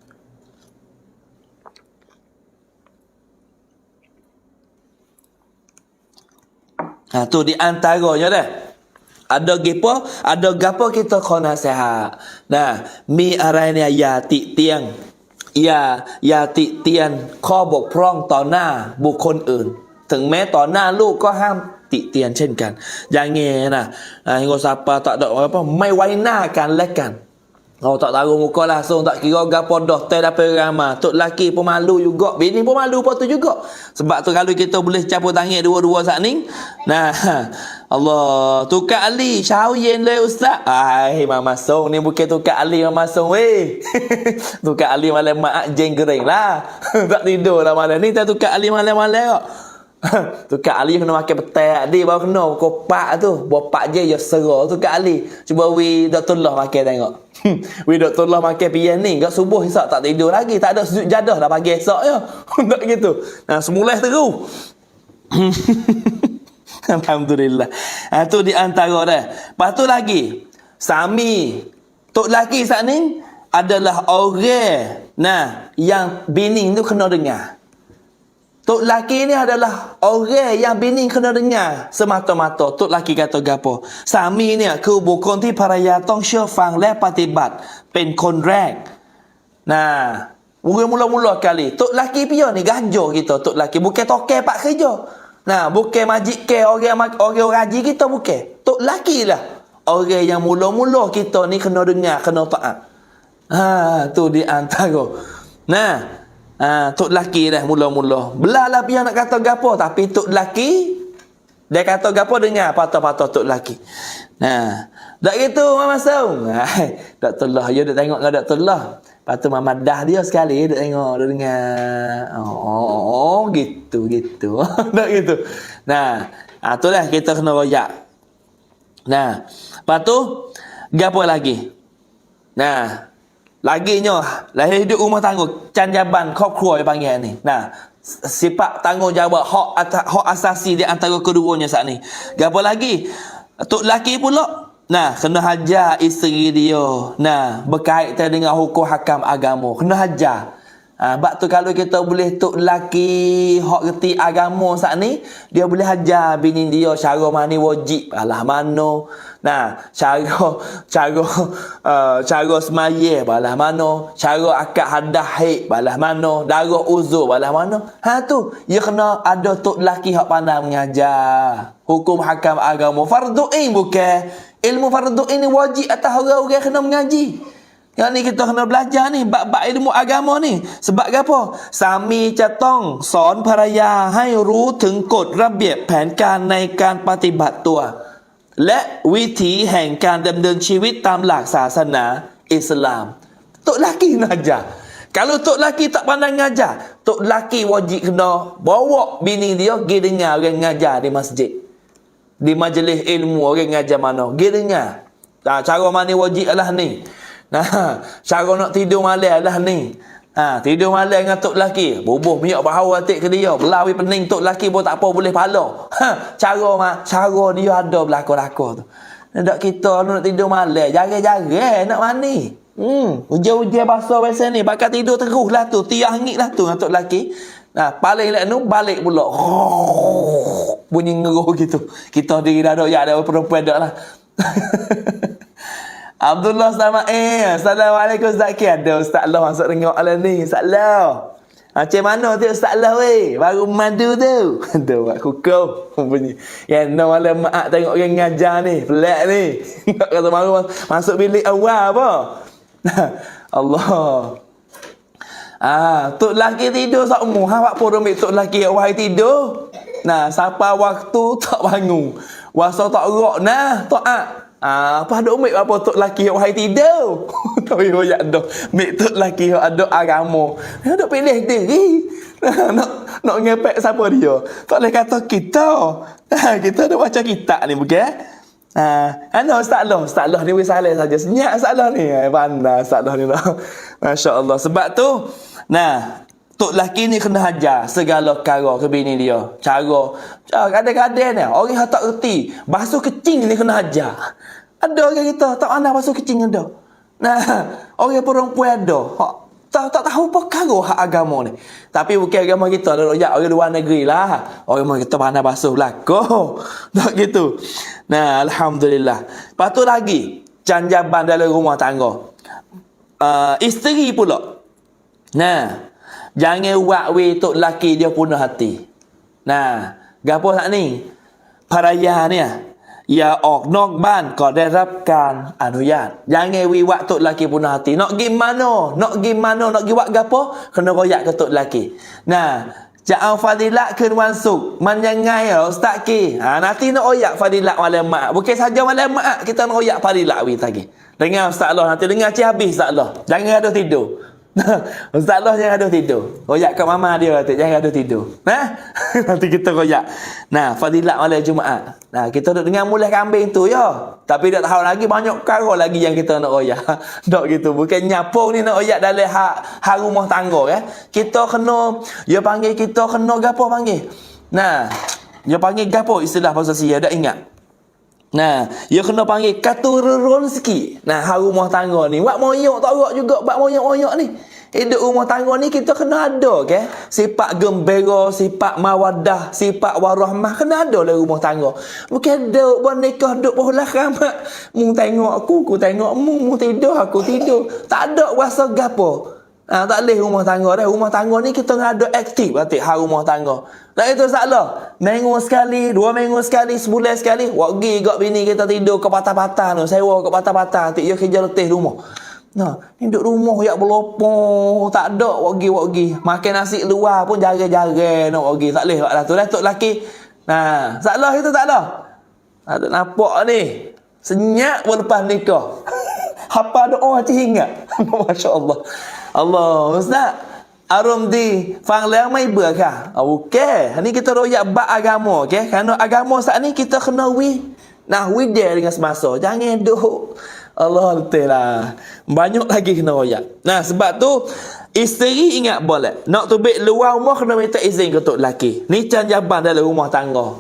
Tu di antaranya dah. Ada gapo kita kena nasihat. Mi arahnya ya ti tiang. Ya ti tianข้อบกพร่องต่อหน้าบุคคลอื่นถึงแม้ต่อหน้าลูกก็ห้ามติเตียนเช่นกันอย่างงี้นะHingga siapa tak ada apa mai wai na kan lekan. Tak taruh muka langsung, tak kira gapo dah teh dapat ramah. Tok laki pun malu juga, bini pun malu pun tu juga. Sebab tu kalau kita boleh capur tangan dua-dua saat ni. Allah, tukar Ali, syau yen le ustaz. Mama Song ni bukan tukar Ali Mama Song weh. Tukar Ali malam mak jeng kering lah. Tak tidur lah malam ni, tak tukar Ali malam-malam kok. Tukar Ali kena makan petai dia baru kena kopak tu. Bapak je ya serah tukar Ali. Cuba Dr. Allah makan tengok. Dr. Allah makan pian ni, kat subuh esok tak tidur lagi, tak ada sujud jadah dah pagi esok ya. Tak gitu. Semula teru. Alhamdulillah. Tu di antara dah. Lepas tu lagi, Sami tok laki saat ni adalah orang yang bini tu kena dengar. Tok laki ni adalah orang yang bini kena dengar semata-mata. Tok laki kata gapo? Samiเนี่ยคือบุคคลที่ภรรยาต้องเชื่อฟังและปฏิบัติเป็นคนแรก. Mula-mula kali tok laki pia ni gajo kita tok laki bukan toke pak kerja. Bukan majik ke orang gaji kita bukan. Tok laki lah orang yang mula-mula kita ni kena dengar, kena taat. Tu di antara. Tok laki dah mula-mula. Belalah pian nak kata gapo tapi tok laki dia kata gapo dengar patah-patah tok laki. Tak gitu Mama Song. Dr. Allah dia duk tengok dengan Dr. Allah. Lepas tu Mama dah dia sekali duk tengok, duk dengar. Gitu. Tak gitu. Itulah kita kena royak. Lepas tu gapo lagi? Laginya lahir hidup rumah tangga canjaban ครอบครัว panggil ni. Sifat tanggungjawab hak asasi di antara keduanya saat ni. Gapo lagi? Tok laki pula kena hajar isteri dia. Berkaitan dengan hukum hakam agama, kena hajar. Sebab tu kalau kita boleh tok laki hak reti agama saat ni, dia boleh hajar bini dia cara mani wajib alah mano. Cara semaya balah mano, cara akad hadah haid balah mano, darah uzur balah mano. Tu dia kena ada tok laki hak pandai mengajar hukum hakam agama. Fardu ain bukan. Ilmu fardu ini wajib atas orang-orang kena mengaji. Yang ni kita kena belajar ni bab ilmu agama ni. Sebab apa? สามีจะต้องสอนภรรยาให้รู้ถึงกฎระเบียบแผนการในการปฏิบัติตัว และวิถีแห่งการดำเนินชีวิตตามหลักศาสนาอิสลาม Tok laki ngajar. Kalau tok laki tak pandai ngajar, tok laki wajib kena bawa bini dia pergi dengar orang ngajar di masjid, di majlis ilmu orang ngajar mana, pergi dengar. Cara mani wajib adalah ni. Nah, cara nak tidur malam lah ni. Tidur malam dengan tok lelaki, bubuh minyak bau atik ke dia, belawi pening tok lelaki pun tak apa boleh pala. Cara dia ada belakang-belakang tu. Nak kita nak tidur malam, jarang-jarang nak mandi. Hujan-hujan basah biasa ni, bakal tidur terus lah tu, tiang hangit lah tu dengan tok lelaki. Paling lah nu balik pula. Bunyi ngeruh gitu. Kita diri dah ada perempuan dak lah. Abdullah selamat Assalamualaikum Ustaz Ki. Ada Ustaz Allah masuk tengok lah ni. Ustaz Allah. Macam mana tu Ustaz Allah weh? Baru madu tu. Ada buat kukuh. Bunyi. Yang no malam mak tengok orang ngajar ni. Pelik ni. Kata baru masuk bilik awal apa? Allah. Tok lelaki tidur sakmu. Awak pun ambil tok lelaki awak tidur. Sampai waktu tak bangun. Wasa tak gerak taat. Apa ada umik apa tok laki yang wahai tidur. Tapi royak dah. Mik tok laki yang ada agama. Dia duk pilih diri. Nak ngepek siapa dia. Tak boleh kata kita. Kita dah baca kitab ni bukan? Ustaz Allah ni wisalih saja. Senyap Ustaz Allah ni. Pandai Ustaz Allah ni dah. Masya-Allah. Sebab tu tok laki ni kena hajar segala perkara ke bini dia. Cara kadang-kadang ni orang yang tak reti basuh kecing ni kena hajar. Ada orang kita tak pandai basuh kecing ada. Orang perempuan ada. Tak tahu perkara hak agama ni. Tapi bukan agama kita ada orang luar negeri lah. Orang kita pandai basuh belako. Tak gitu. Alhamdulillah. Lepas tu lagi janjaban dalam rumah tangga. Isteri pula. Jangan buat tok laki dia punah hati. Gapo hak ni? Paraya ni ya ok nok banก็ได้รับการอนุญาต Jangan wiwak tok laki punah hati. Nak gi mana? Nak gi buat gapo? Kena royak ke tok laki. Jangan fadilat ke wan suk. Man jangai Ustaz Ki. Nanti nak royak fadilat malam mak. Bukan saja malam mak, kita nak royak fadilat tadi. Dengar Ustaz Allah nanti dengar habis Ustaz Allah. Jangan ada tidur. Ustaz Allah jangan ada tidur. Royak kat mama dia kata jangan ada tidur. Nanti kita royak. Fadilat malam Jumaat. Kita duk dengar mulai kambing tu ya. Tapi tak tahu lagi banyak perkara lagi yang kita nak royak. Tak gitu. Bukan nyapung ni nak royak dalam hak rumah tangga ya. Kita kena dia panggil kita kena gapo panggil. Dia panggil gapo istilah bahasa Sia dak ingat. Dia kena panggil katurun sikit. Hak rumah tangga ni. Buat moyok tak gerak juga. Buat moyok ni. Hidup rumah tangga ni kita kena ada ke? Sifat gembira, sifat mawaddah, sifat warahmah. Kena ada dalam rumah tangga. Bukan duk buat nikah, duk bolah ramat. Mu tengok aku tengok mu tidur, aku tidur. Tak ada rasa gapo. Tak boleh rumah tangga dah. Rumah tangga ni kita ada aktif berarti hak rumah tangga. Tak itu salah. Minggu sekali, 2 minggu sekali, sebulan sekali, wagi gak bini kita tidur ke patah-patah tu, sewa ke patah-patah, tik dia kerja letih rumah. Ni duduk rumah yak berlopoh, tak ada wagi. Makan nasi luar pun jarang-jarang nak wagi. Tak boleh buat lah tu dah tok laki. Salah itu taklah. Ada nampak ni. Senyap pun lepas nikah. Apa doa cik ingat. Masya-Allah. Allah, Ustaz. Arum di fang liang mai ber kah? Okey, ni kita royak bab agama, okey? Kerana agama saat ni kita kena dia dengan semasa. Jangan duk Allah letihlah. Banyak lagi kena royak. Sebab tu isteri ingat boleh. Nak tubik luar rumah kena minta izin ke tok laki. Ni janjaban dalam rumah tangga.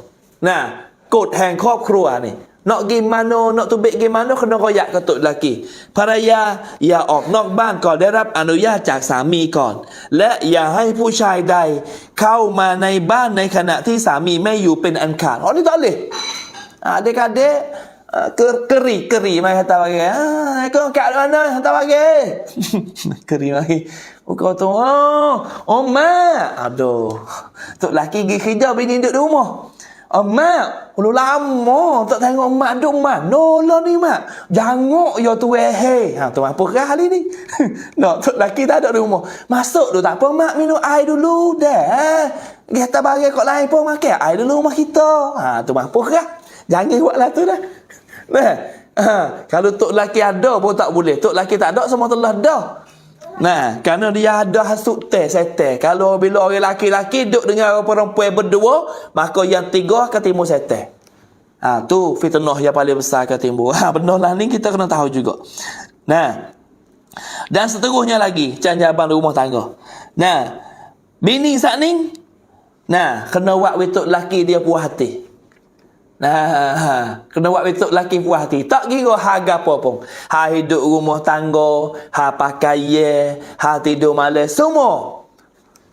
Kod hang ครอบครัว ni. Nak gimana, nak tubik gimana kena royak ke tok laki. Parayaอย่าออกนอกบ้านก่อนได้รับอนุญาตจากสามีก่อน และอย่าให้ผู้ชายใดเข้ามาในบ้านในขณะที่สามีไม่อยู่เป็นอันขาด. Ni tak boleh. Adik-adik keri mai kata bagi. Kau kat mana kata bagi. Keri lagi. Kau tu, mak. Aduh. Tok laki pergi kerja bini duduk di rumah. Mak, udah lama tak tengok mak duduk mana lah ni mak. Jangok yo tu tu apa kah hari ni? Tok laki tak ada di rumah. Masuk tu tak apa mak minum air dulu dah. Kita bagi kat lain pun makan air dulu rumah kita. Tu apa kah? Jangan buatlah tu dah. Kalau tok laki ada pun tak boleh. Tok laki tak ada semua telah dah. Kerana dia ada hasut setan. Kalau bila orang laki-laki duduk dengan orang perempuan berdua, maka yang tiga akan timbul setan. Tu fitnah yang paling besar akan timbul. Benar lah ni kita kena tahu juga. Dan seterusnya lagi cabaran rumah tangga. Nah, bini sat ni, nah, kena buat betul laki dia puas hati. Nah, kena buat betul laki puas hati. Tak kira harga apa pun. Ha hidup rumah tangga, ha pakai, ha tidur malam, semua.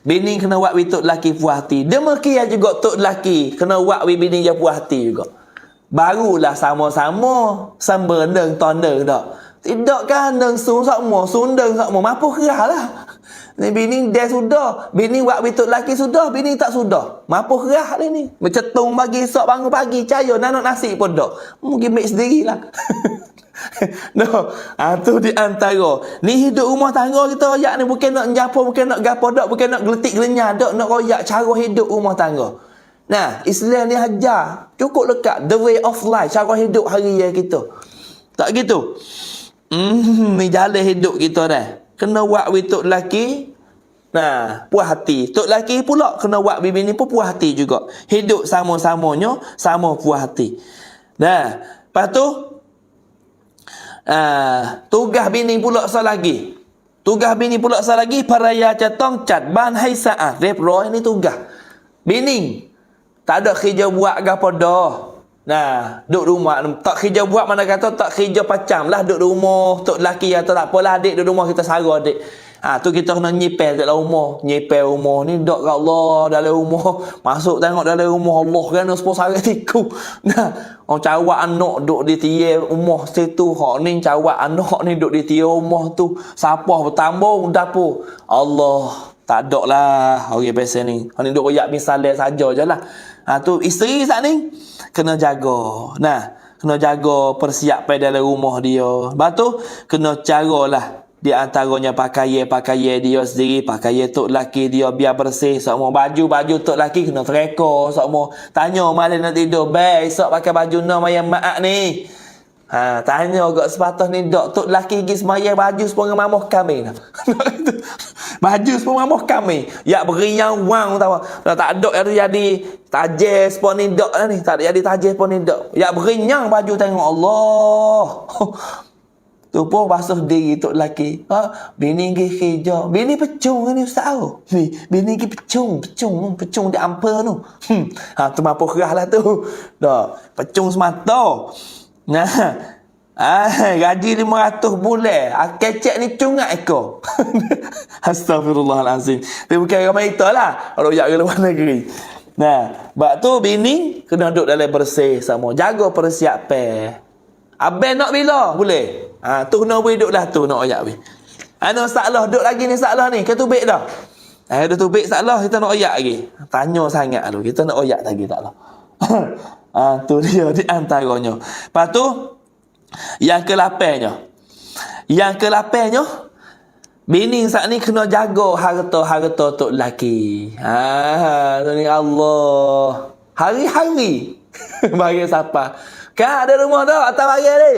Bini kena buat betul laki puas hati. Demikian juga tok laki kena buat bini dia puas hati juga. Barulah sama-sama sembendeng tandeng dak. Tidak kan neng semua sundeng semua mampu kerah lah. Ni bini dia sudah, bini buat betul laki sudah, bini tak sudah. Mampu kerah ni. Mencetung bagi esok bangun pagi cahaya nak nasi pun dak. Mungkin make sendirilah. No, tu di antara. Ni hidup rumah tangga kita royak ni bukan nak nyapo, bukan nak gapo dak, bukan nak geletik gelenyah dak, nak royak cara hidup rumah tangga. Nah, Islam ni ajar cukup lekat the way of life, cara hidup harian kita. Tak gitu. Ni jalan hidup kita dah. Kena buat betul laki. Nah, puas hati. Tok laki pula kena buat bibi ni pun puas hati juga. Hidup sama-samanya sama puas hati. Nah, lepas tu tugas bini pula satu lagi. Tugas bini pula satu lagi paraya catong cat ban hai saat rep roy ni tugas. Bini tak ada kerja buat gapo dah. Nah, duduk rumah tak kerja buat, mana kata tak kerja pacam lah duduk rumah. Tok laki atau tak apalah adik duduk rumah kita sara adik. Tu kita kena nyipel dalam rumah. Nyipel rumah ni dok kat Allah dalam rumah. Masuk tengok dalam rumah Allah kan sepuluh sara tiku. Nah, orang cawak anak duduk di tiap rumah situ. Hak ni cawak anak ni duduk di tiap rumah tu. Sapah bertambung dapur. Allah tak ada lah orang biasa ni. Hak ni duk royak misalnya saja je lah. Tu isteri saat ni kena jaga. Nah, kena jaga persiapan dalam rumah dia. Lepas tu kena caralah di antaranya pakaian dia sendiri, pakaian tok laki dia biar bersih semua. Baju tok laki kena tereka semua. Tanya malam nak tidur, "Bye, esok pakai baju nak mayang mak ni." Tanya agak sepatah ni dak tok laki pergi semayang baju sepuluh mamah kami dah. Baju sepuluh mamah kami. Ya beriang wang tahu. Dah tak ada jadi tajir sepuluh ni dak ni. Tak ada jadi tajir sepuluh ni dak. Ya beriang baju tengok Allah. Tu pun basuh diri tok laki. Bini pergi kerja. Bini pecung ni ustaz. Bini pergi pecung di ampel tu. Tu mampu kerah lah tu. Dak, pecung semata. Nah, gaji 500 bulan. Kecek ni cungat ekor. Astagfirullahalazim. Tapi bukan ramai itu lah. Kalau yak ke luar negeri. Nah, bab tu bini kena duduk dalam bersih sama. Jaga persiapan. Abang nak bila? Boleh. Tu kena duduk dah tu nak ayak. Salah duduk lagi ni salah ni. Ketubik dah. Ada tubik salah kita nak ayak lagi. Tanya sangat tu. Kita nak ayak lagi tak lah. Tu dia di antaranya. Lepas tu yang ke-8nya. Yang ke-8nya bini saat ni kena jaga harta tok laki. Tu ni Allah. Hari-hari bagi siapa? Kan ada rumah dah atas bagi ni.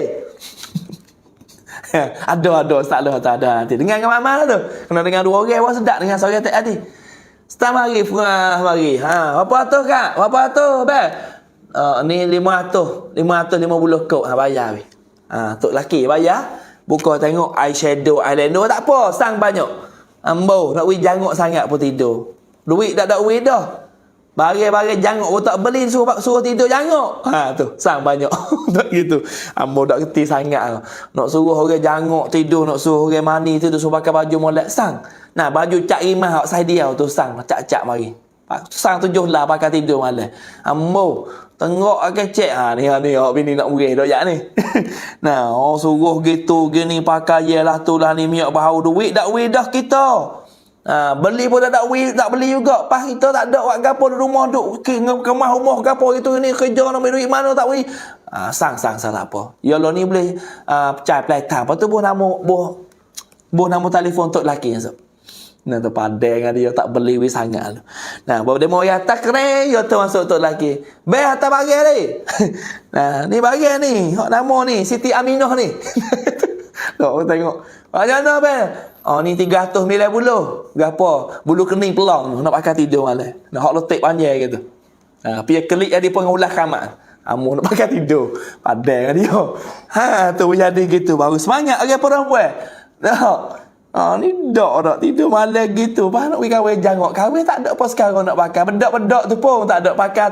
ada salah tak ada nanti. Dengan mama tu. Kena dengan dua orang pun sedap dengan seorang tak ada. Setengah mari pernah mari. Berapa tu kak? Berapa tu bang? Ni 550 kau bayar weh. Tok laki bayar. Buka tengok eyeshadow, eyeliner tak apa, sang banyak. Ambo nak wei jangok sangat pun tidur. Duit tak ada wei dah. Barang-barang jangok pun tak beli suruh tidur jangok. Tu sang banyak. Tak gitu. Ambo tak reti sangat. Nak suruh orang jangok tidur, nak suruh orang mani tidur suruh pakai baju molek sang. Nah, baju cak rimah hak saya dia tu sang cak-cak mari. Sang 7 lah pakai tidur malam. Ambo tengok kecek ni hak bini nak murih dak yak ni. Nah, suruh gitu gini pakai yalah tu lah ni miak bau duit dak wei dah kita. Beli pun tak wei tak beli juga. Pas kita tak ada buat gapo di rumah duk kemah rumah gapo itu ni kerja nak duit mana tak wei. Sang tak apa. Ya lo ni boleh pecah platang. Lepas tu buh nama telefon tok laki so. Nah tu pandai dengan dia tak beli wis sangat tu. Nah, bawa demo ya tak keren ya tu masuk tok laki. Be atas bagi ni. Nah, ni bagi ni. Hak nama ni Siti Aminah ni. Tok tengok. Macam mana be? Ni 390 gapo? Bulu kening pelong nak pakai tidur malam. Nak hak letik panjang gitu. Pergi klik jadi pengulas kamar. Amu nak pakai tidur. Pandai dengan dia. Tu jadi gitu baru semangat orang perempuan. Tak. Ni dak tidur malam gitu. Pas nak pergi kahwin jangok. Kahwin tak ada apa sekarang nak pakai. Bedak-bedak tu pun tak ada pakai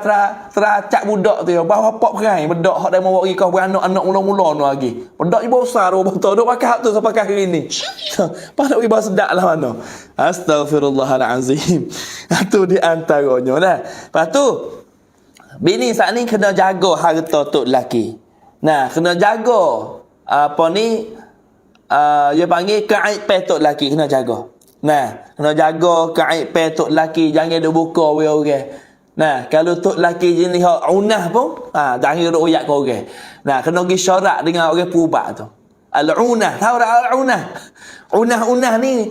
teracak budak tu. Bawa pop perai. Bedak hak dah mau pergi kau beranak-anak mula-mula tu lagi. Bedak je besar tu betul. Duk pakai hak tu sampai hari ni. Pas nak pergi bawa sedak lah mana. Astaghfirullahalazim. Itu di antaranya dah. Lepas tu bini saat ni kena jaga harta tok lelaki. Nah, kena jaga apa ni dia panggil keaiban tok lelaki, kena jaga. Nah, kena jaga keaiban tok lelaki, jangan duk buka orang. Nah, kalau tok lelaki jenis hak unah pun, jangan duk oyak ke orang. Nah, kena pergi syarat dengan orang pubat tu. Al-unah, tahu tak al-unah? Unah-unah ni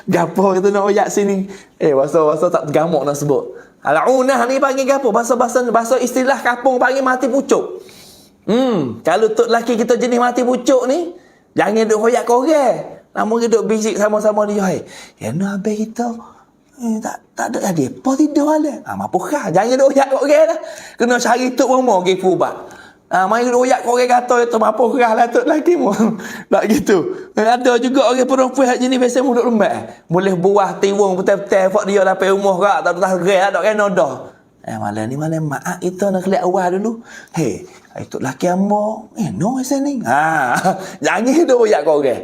gapo kita nak oyak sini. Bahasa tak tergamuk nak sebut. Al-unah ni panggil gapo? Bahasa istilah kampung panggil mati pucuk. Kalau tok lelaki kita jenis mati pucuk ni, jangan duk hoyak ke orang. Namun dia duk bisik sama-sama dia. Ya nak habis kita. Tak ada tadi. Apa tidur malam? Mapuhkah? Jangan duk hoyak ke orang lah. Kena cari tok rumah pergi pubat. Mari duk hoyak ke orang kata itu mapuhkah lah tok lelaki mu. Tak gitu. Ada juga orang perempuan jenis biasa duduk lembek. Boleh buah tiwung betul-betul fak dia dapat rumah kak. Tak ada gerak tak kena dah. Malam ni malam mak kita nak kelik awal dulu. Itu lelaki ambo. No sini. Jangan duk hoyak ke orang.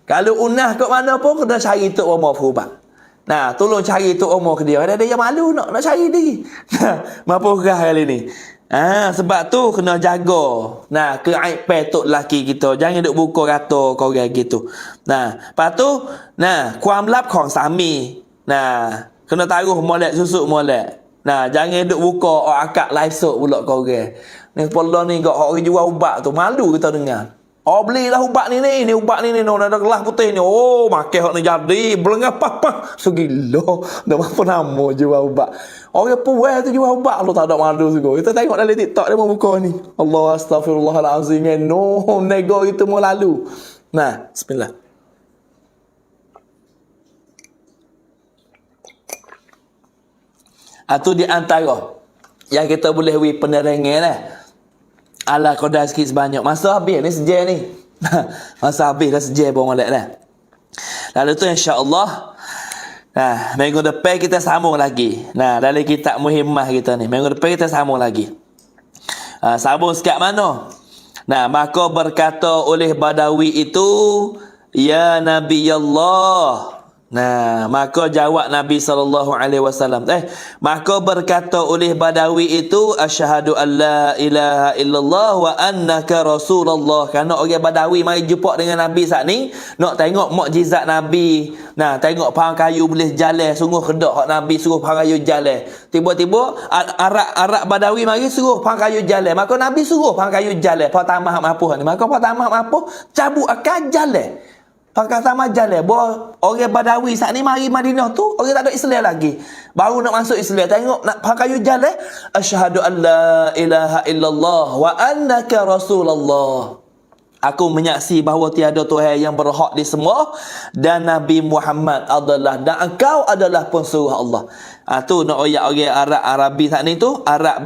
Kalau unah kat mana pun kena cari tok rumah berubat. Nah, tolong cari tok rumah ke dia. Ada yang malu nak cari dia. Mapuhkah kali ni. Sebab tu kena jaga. Nah, keaiban tok lelaki kita. Jangan duk buka kata kau orang gitu. Nah, lepas tu,ความลับของสามี Nah, kena taruh molek susuk molek. Nah, jangan duk buka akak live sok pula kau orang. Ni kepala ni kau orang jual ubat tu malu kita dengar. Belilah ubat ni ubat ni ada gelas putih ni. Makan hak ni jadi belengah apa segilo. Dah apa nama jual ubat. Orang puas tu jual ubat lu tak ada malu juga. Kita tengok dalam TikTok dia mau buka ni. Allah astagfirullahalazim. No, nego itu mau lalu. Nah, bismillah. Itu di antara yang kita boleh beri penerangan lah. Ala kau dah sikit sebanyak. Masa habis ni sejak ni. Masa habis dah sejak pun molek dah. Lalu tu insya-Allah minggu depan kita sambung lagi. Dalam kitab Muhimmah kita ni. Minggu depan kita sambung lagi. Sambung sekat mana? Maka berkata oleh Badawi itu, ya Nabi Allah. Maka jawab Nabi SAW. Maka berkata oleh Badawi itu, asyhadu an la ilaha illallah wa annaka Rasulullah. Kerana orang Badawi mari jumpa dengan Nabi saat ni, nak tengok mukjizat Nabi. Tengok pahang kayu boleh jalan. Sungguh kedak hak Nabi suruh pahang kayu jalan. Tiba-tiba Arab Badawi mari suruh pahang kayu jalan. Maka Nabi suruh pahang kayu jalan. Pertama mapuh ni. Maka pertama mapuh cabut akan jalan. Pakai sama jalan. Bahawa orang Badawi saat ni mari Madinah tu, orang tak ada Islam lagi. Baru nak masuk Islam. Tengok nak pakai jalan. Asyhadu an la ilaha illallah wa annaka Rasulullah. Aku menyaksi bahawa tiada Tuhan yang berhak disembah dan Nabi Muhammad adalah dan engkau adalah pensuruh Allah. Tu nak oyak orang Arabi saat ni tu, Arab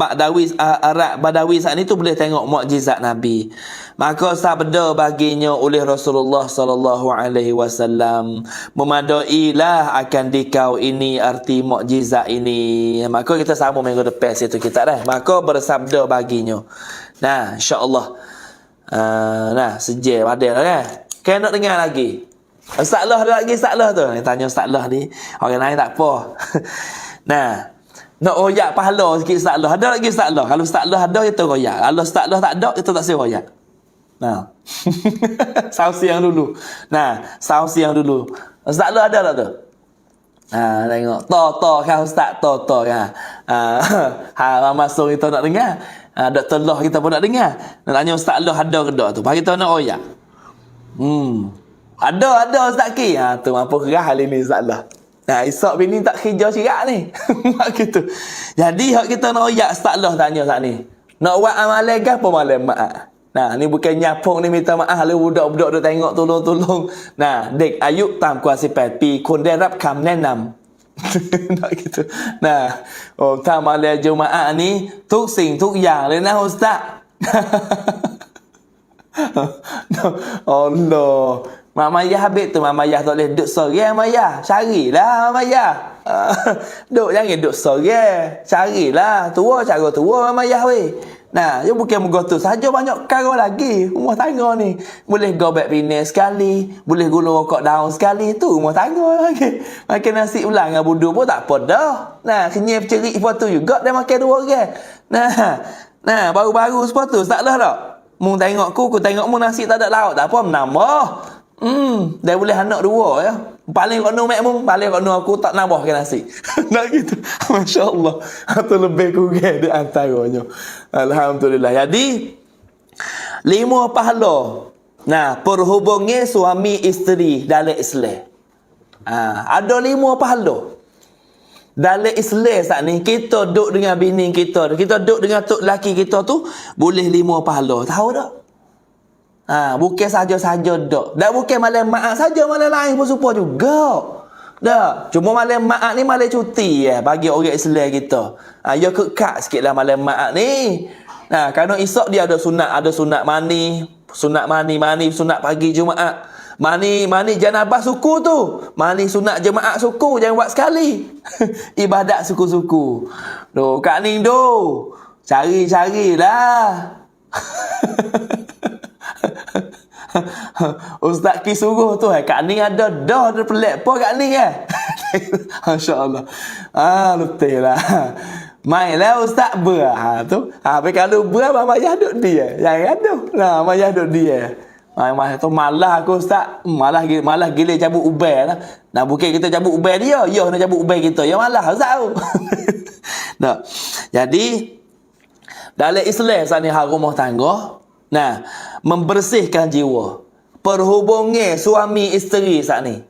Badawi saat ni tu boleh tengok mukjizat Nabi. Maka sabda baginya oleh Rasulullah sallallahu alaihi wasallam, memadailah akan dikau ini arti mukjizat ini. Maka kita sambung minggu depan situ kita dah. Maka bersabda baginya. Insya-Allah. Sejak ada lah kan. Kan nak dengar lagi. Ustaz Allah ada lagi Ustaz Allah tu. Tanya Ustaz Allah ni. Orang lain tak apa. Nak royak pahala sikit Ustaz Allah. Ada lagi Ustaz Allah. Kalau Ustaz Allah ada, kita royak. Kalau Ustaz Allah tak ada, kita tak saya royak. Sausi yang dulu. Sausi yang dulu. Ustaz Allah ada tak tu? Tengok. To kan Ustaz. To kan. Masuk kita nak dengar. Dr. Allah kita pun nak dengar. Nak tanya Ustaz Allah ada ke tak tu. Bagi tahu nak royak. Ada Ustaz Ki. Tu apa kerah hari ni Ustaz Allah. Esok bini tak kerja sirak ni. Gitu. Jadi hak kita nak royak Ustaz Allah tanya saat ni. Nak buat amalan ke apa malam mak? Ni bukan nyapung ni minta maaf lalu budak-budak duk tengok tolong. Dik Ayub tam kuasa piคนได้รับคำแนะนำ nak gitu. Tam malam Jumaat ni ทุกสิ่งทุกอย่างเลยนะUstaz. Allah Mak Mayah habis tu, Mak Mayah tak boleh duduk sorang Mayah. Carilah Mak Mayah. Duk jangan duduk sorang. Carilah. Tua cara tua Mak Mayah weh. Nah, dia bukan muka tu saja, banyak perkara lagi. Rumah tangga ni. Boleh gobek bini sekali. Boleh gulung rokok daun sekali. Tu rumah tangga lagi. Makan nasi ulang dengan budu pun tak apa dah. Nah, kenyai cerik sepatu juga dia makan dua orang. Nah, baru-baru sepatu tak lah tak? Mu tengok ku tengok mu nasi tak ada lauk. Tak apa, menambah. Dia boleh anak dua ya. Paling kau nu mek mu, paling kau nu aku tak nambah ke nasi. Nak gitu. Masya-Allah. Atau lebih kurang di antaranya. Alhamdulillah. Jadi 5 pahala. Nah, perhubungan suami isteri dalam Islam. Ada 5 pahala. Dalam Islam saat ni kita duduk dengan bini kita duduk dengan tok laki kita tu boleh 5 pahala. Tahu tak? Bukan saja-saja dak. Dak bukan malam mak saja, malam lain pun serupa juga. Dak. Cuma malam mak ni malam cuti bagi orang Islam kita. Ya kekak sikitlah malam mak ni. Kerana esok dia ada sunat mani, sunat pagi Jumaat. Mani janabah suku tu. Mani sunat jemaah suku, jangan buat sekali. Ibadat suku-suku. Doh, Kak Ning doh. Carilah. Ustaz Ki suruh tu Kak Ning ada dah pelik apa Kak Ning Masya-Allah. Letih lah. Mainlah Ustaz tu. Tapi kalau Abang Mayah duduk dia. Jangan tu. Mayah duduk dia. Masa tu malah aku Ustaz. Malah gila cabut ubai lah. Bukan kita cabut ubai dia. Ya nak cabut ubai kita. Ya malah Ustaz tu. Jadi dalam Islam saat ni rumah tangga. Membersihkan jiwa. Perhubungan suami isteri saat ni.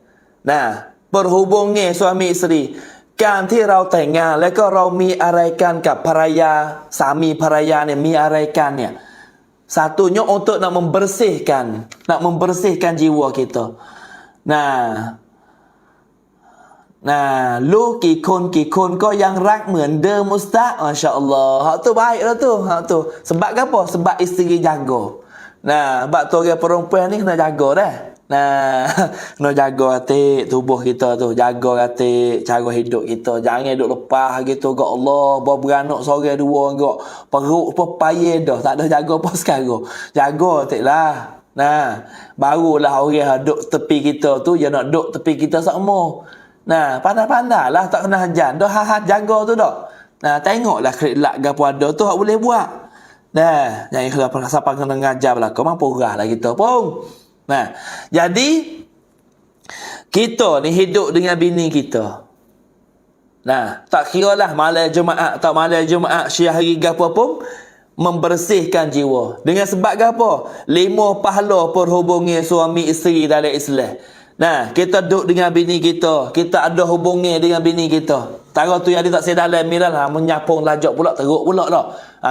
Perhubungan suami isteri. การที่เราแต่งงานแล้วก็เรามีอะไรกันกับภรรยาสามีภรรยาเนี่ยมีอะไรกันเนี่ย satunya untuk nak membersihkan jiwa kita. Lu กี่คนก็ยังรักเหมือนเดิมอุสตา Masya-Allah. Hak tu baik lah tu. Sebab apa? Sebab isteri jaga. Sebab tu orang perempuan ni kena jaga dah. Kena jaga hati tubuh kita tu, jaga hati cara hidup kita. Jangan duk lepas gitu ke Allah, beranak seorang dua enggak. Perut pun payah dah, tak ada jaga apa sekarang. Jaga tiklah. Barulah orang duk tepi kita tu dia nak duk tepi kita sama. Pandai-pandailah tak kena hajan. Dah jaga tu dak. Tengoklah kelak gapo ada tu hak boleh buat. Jangan kalau siapa kena ngajar lah kau mampu lah kita pun. Jadi kita ni hidup dengan bini kita. Tak kira lah malam Jumaat tak malam Jumaat, syahri gapo pun membersihkan jiwa. Dengan sebab gapo? 5 pahala perhubungan suami isteri dalam Islam. Kita duduk dengan bini kita, kita ada hubungan dengan bini kita. Tara tu yang dia tak sedalam miral menyapung lajak pula teruk pula dah.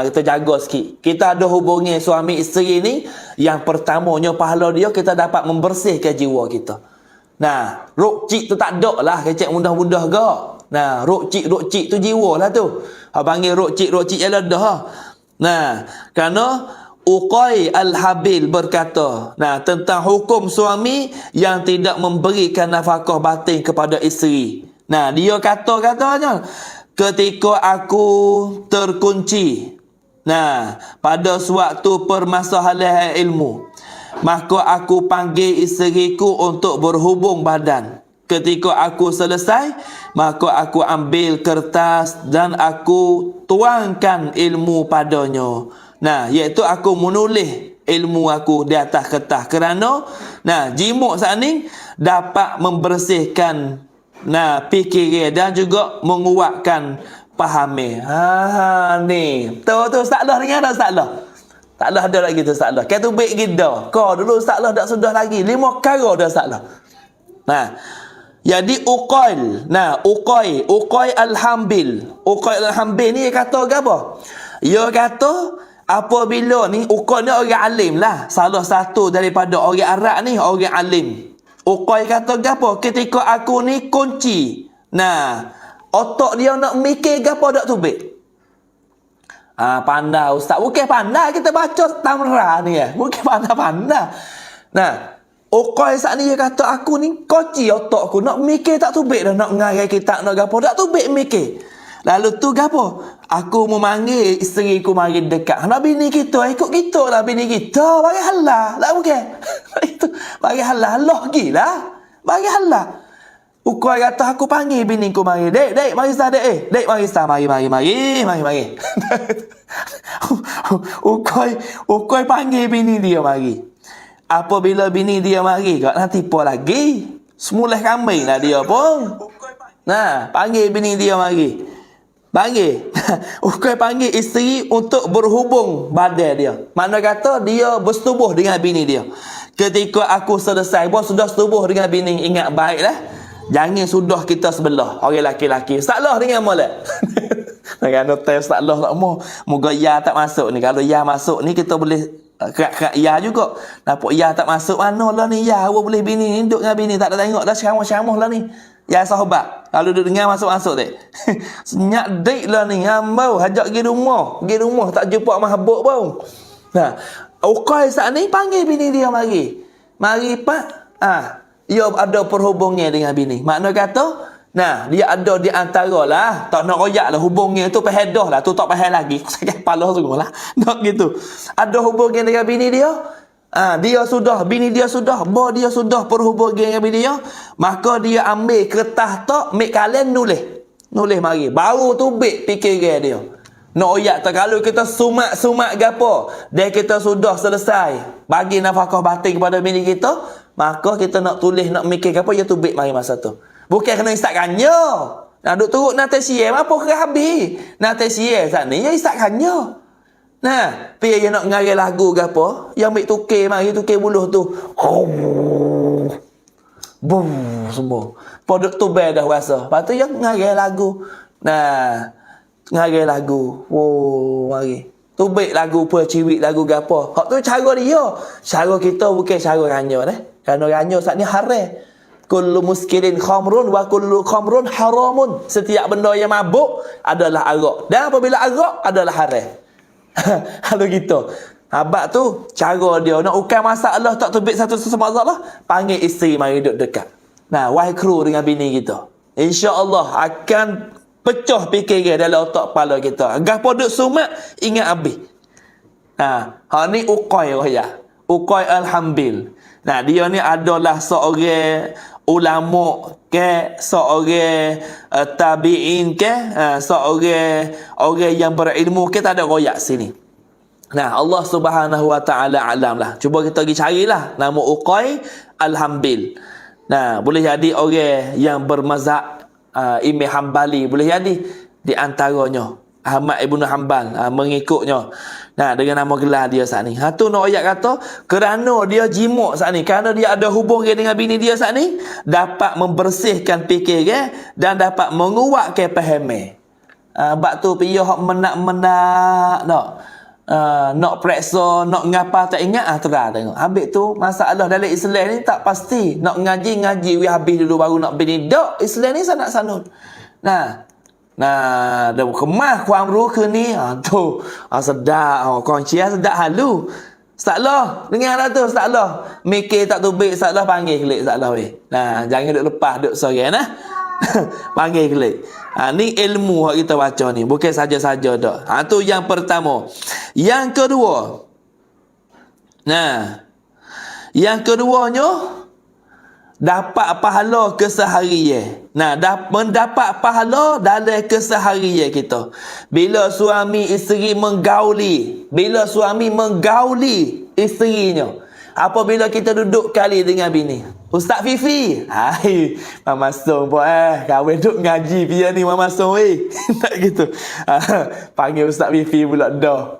Kita jaga sikit. Kita ada hubungan suami isteri ni, yang pertamanya pahala dia kita dapat membersihkan jiwa kita. Rukcik tu tak ada lah, kecek mudah-mudah gak. Rukcik tu jiwa lah tu. Panggil rukcik ialah dah. Kerana Uqay Al-Habil berkata, tentang hukum suami yang tidak memberikan nafkah batin kepada isteri. Dia katanya, ketika aku terkunci, pada suatu permasalahan ilmu, maka aku panggil isteriku untuk berhubung badan. Ketika aku selesai, maka aku ambil kertas dan aku tuangkan ilmu padanya. Iaitu aku menulis ilmu aku di atas kertas. Kerana jimuk saat ni dapat membersihkan fikiran dan juga menguatkan fahami. Ni. Tu Ustaz Allah dengar tak Ustaz Allah? Tak lah ada lagi tu Ustaz Allah. Kata baik gida. Kau dulu Ustaz Allah tak sudah lagi. 5 kara dah Ustaz Allah. Jadi Uqay Al-Hambil. Uqay Al-Hambil ni dia kata apa? Dia kata apabila ni Uqay ni orang alim lah. Salah satu daripada orang Arab ni orang alim. Uqay kata apa? Ketika aku ni kunci. Otak dia nak mikir apa tak tubik. Pandai Ustaz. Bukan pandai kita baca tamra ni Bukan pandai-pandai. Okoi saat ni dia kata aku ni koci otak aku. Nak mikir tak tubik dah. Nak ngarai kitab nak gapo. Tak tubik mikir. Lalu tu gapo? Aku mau manggil isteri aku mari dekat. Nak bini kita. Ikut kita lah bini kita. Bagi halah. Tak bukan? Itu. Bagi halah. Allah gila. Bagi halah. Ukoi kata aku panggil bini aku mari. Dek, mari sah dek. Dek, mari sah. Mari. Ukoi panggil bini dia mari. Apabila bini dia mari, kau nak tipu lagi. Semula kambing lah dia pun. Nah, panggil bini dia mari. Panggil. Ukoi panggil isteri untuk berhubung badan dia. Mana kata dia bersetubuh dengan bini dia. Ketika aku selesai, bos sudah setubuh dengan bini, ingat baiklah. Jangan sudah kita sebelah. Orang laki-laki. Salah dengan molek. Nak notai salah tak mau. Moga ya tak masuk ni. Kalau ya masuk ni kita boleh kerak ya juga. Nampak ya tak masuk mana lah ni. Ya awak boleh bini ni duduk dengan bini tak ada tengok dah ceramah-ceramah lah ni. Ya sahabat. Kalau duduk dengar masuk-masuk dek. Senyak dek lah ni. Ambau hajak pergi rumah. Pergi rumah tak jumpa mahabuk pun. Nah, Ukoi saat ni panggil bini dia mari. Mari pak. Ia ada perhubungnya dengan bini. Makna kata, nah, dia ada di antara lah. Tak nak royak lah hubungnya tu pahedah lah. Tu tak pahal lagi. Sakit kepala sungguh lah. Nak gitu. Ada hubungnya dengan bini dia. Dia sudah, bini dia sudah. Dia sudah perhubungan dengan bini dia. Maka dia ambil kertas tak. Make kalian nulis. Nulis mari. Baru tu bik fikir dia. Nak royak tak. Kalau kita sumak gapo. Dan kita sudah selesai. Bagi nafkah batin kepada bini kita. Maka kita nak tulis, nak mikir apa, ya tubik mari masa tu. Bukan kena istak kanya. Nak duk turut nanti siye, apa kena habis. Nanti siye saat ni, ya istak kanya. Nah, pergi yang nak ngarai lagu ke apa, yang ambil tukir mari, tukir buluh tu. Boom, semua. Produk tu dah rasa. Lepas tu yang ngarai lagu. Nah, ngarai lagu. Oh, mari. Tubik lagu apa, ciwik lagu ke apa. Hak tu cara dia. Cara kita bukan cara ranya dah. Kerana ranya saat ni haram. Kullu muskirin khamrun wa kullu khamrun haramun. Setiap benda yang mabuk adalah arak. Dan apabila arak adalah haram. Kalau gitu. Abang tu cara dia nak ukai masalah tak tubik satu sama masalah, panggil isteri mari duduk dekat. Nah, wahai kru dengan bini kita. Insya-Allah akan pecah fikir dalam otak kepala kita. Gapo duk sumat ingat habis. Hak ni Ukoi roya. Ukoi Al-Hambil. Nah, dia ni adalah seorang ulama ke, seorang tabi'in ke, seorang orang yang berilmu ke, tak ada royak sini. Nah, Allah Subhanahu wa taala alam lah. Cuba kita pergi carilah nama Ukoi Al-Hambil. Nah, boleh jadi orang yang bermazhab Imam Hambali, boleh jadi di antaranya Ahmad Ibn Hanbal mengikutnya. Nah, dengan nama gelar dia saat ni. Tu nak ayat kata kerana dia jimuk saat ni, kerana dia ada hubungan dengan bini dia saat ni, dapat membersihkan fikiran dan dapat menguatkan fahaman. Bab tu piyah hak menak-menak nak periksa, nak ngapa tak ingat terang tengok. Habis tu masalah dalam Islam ni tak pasti. Nak ngaji habis dulu baru nak bini. Dak, Islam ni sanad-sanut. Nah, dah kemas kuam ru ke ni. Tu sedap. Kunci sedap halu. Salah. Dengar dah tu, salah. Mikir tak tubik, salah panggil kelik salah weh. Nah, jangan duk lepas duk sorang nah. Panggil kelik. Ni ilmu yang kita baca ni, bukan saja-saja dak. Tu yang pertama. Yang kedua. Nah. Yang keduanya dapat pahala keseharian. Nah, mendapat pahala dalam keseharian kita. Bila suami isteri menggauli, isterinya. Apabila kita duduk kali dengan bini. Ustaz Fifi. Hai, Mama Song pun kahwin duk ngaji dia ni Mama Song tak gitu. Panggil Ustaz Fifi pula dah.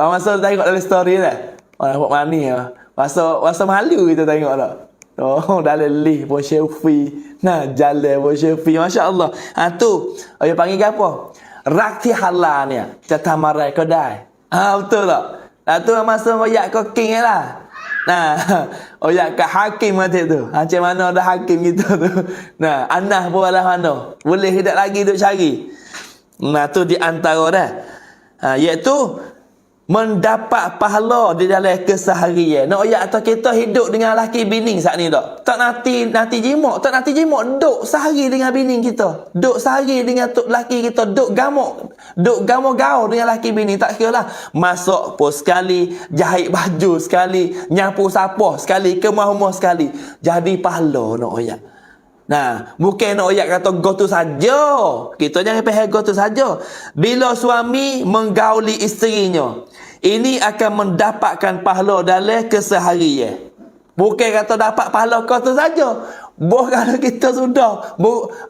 Mama Song tengok dalam story dah. Nampak mani masa malu kita tengok tak. Oh, dalam lift pun selfie. Nah, jalan pun selfie. Masya Allah. Tu. Dia panggil apa? Rakti halal ni. Jatah marai kedai. Betul tak? Tu masa oyak kau king lah. Nah, oyak kat hakim mati tu. Macam mana ada hakim kita tu. Nah, anak pun lah mana. Boleh tidak lagi duk cari. Nah, tu di antara dah. Iaitu mendapat pahala di dalam keseharian. Nak ayat atau kita hidup dengan laki bini saat ni tak? Tak nanti jimak, duk sehari dengan bini kita. Duk sehari dengan laki kita, duk gamuk gaul dengan laki bini. Tak kira lah. Masak pun sekali, jahit baju sekali, nyapu sapah sekali, kemah rumah sekali. Jadi pahala nak ayat. Nah, bukan nak ayat kata go tu saja. Kita jangan faham go tu saja. Bila suami menggauli isterinya, ini akan mendapatkan pahala dalam keseharian. Bukan kata dapat pahala go tu saja. Kalau kita sudah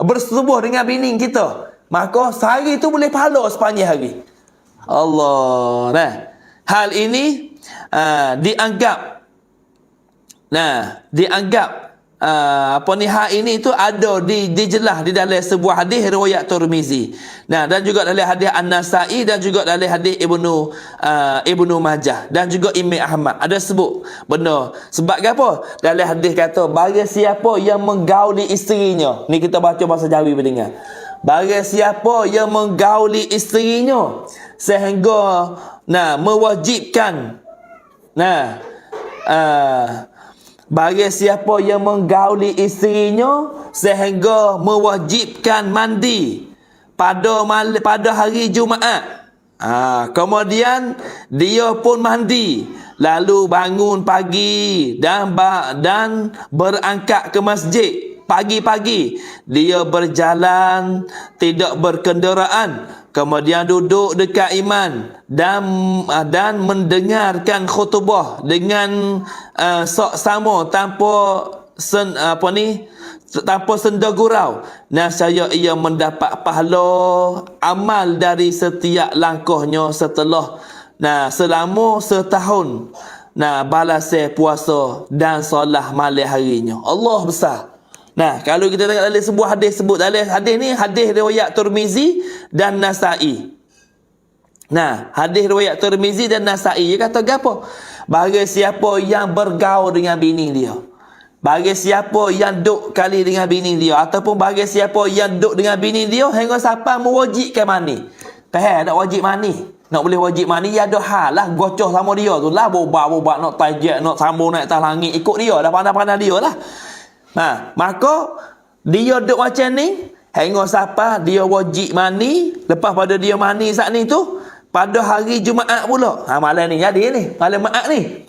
bersetubuh dengan bini kita, maka sehari itu boleh pahala sepanjang hari. Allah. Nah, hal ini dianggap hal ini itu ada dijelas di dalam sebuah hadis riwayat Tirmizi. Nah, dan juga dalam hadis An-Nasa'i dan juga dalam hadis Ibnu Majah dan juga Imam Ahmad ada sebut benar. Sebab apa? Dalam hadis kata bagi siapa yang menggauli isterinya. Ni kita baca bahasa Jawi berdengar. Bagi siapa yang menggauli isterinya sehingga mewajibkan bagi siapa yang menggauli isterinya sehingga mewajibkan mandi pada hari Jumaat. Kemudian dia pun mandi, lalu bangun pagi dan berangkat ke masjid. Pagi-pagi dia berjalan, tidak berkenderaan, kemudian duduk dekat imam dan mendengarkan khutbah dengan saksama tanpa senda gurau. Nescaya ia mendapat pahala amal dari setiap langkahnya selama setahun. Balasnya puasa dan solat malam harinya. Allah besar. Kalau kita tengok dalam sebuah hadis sebut dalam hadis ni hadis riwayat Tirmizi dan Nasa'i. Hadis riwayat Tirmizi dan Nasa'i dia kata gapo? Bagi siapa yang bergaul dengan bini dia, bagi siapa yang duk kali dengan bini dia, ataupun bagi siapa yang duk dengan bini dia hingga sampai mewajibkan mani. Faham tak wajib mani? Nak boleh wajib mani ya ada hal lah gocoh sama dia tu lah, boba nak tajak, nak sambung naik atas langit, ikut dia dah, pandai-pandai dia lah. Maka dia duduk macam ni hingga sampai dia wajib mani. Lepas pada dia mani saat ni tu pada hari Jumaat pula. Malam ni jadi ni malam Jumaat ni.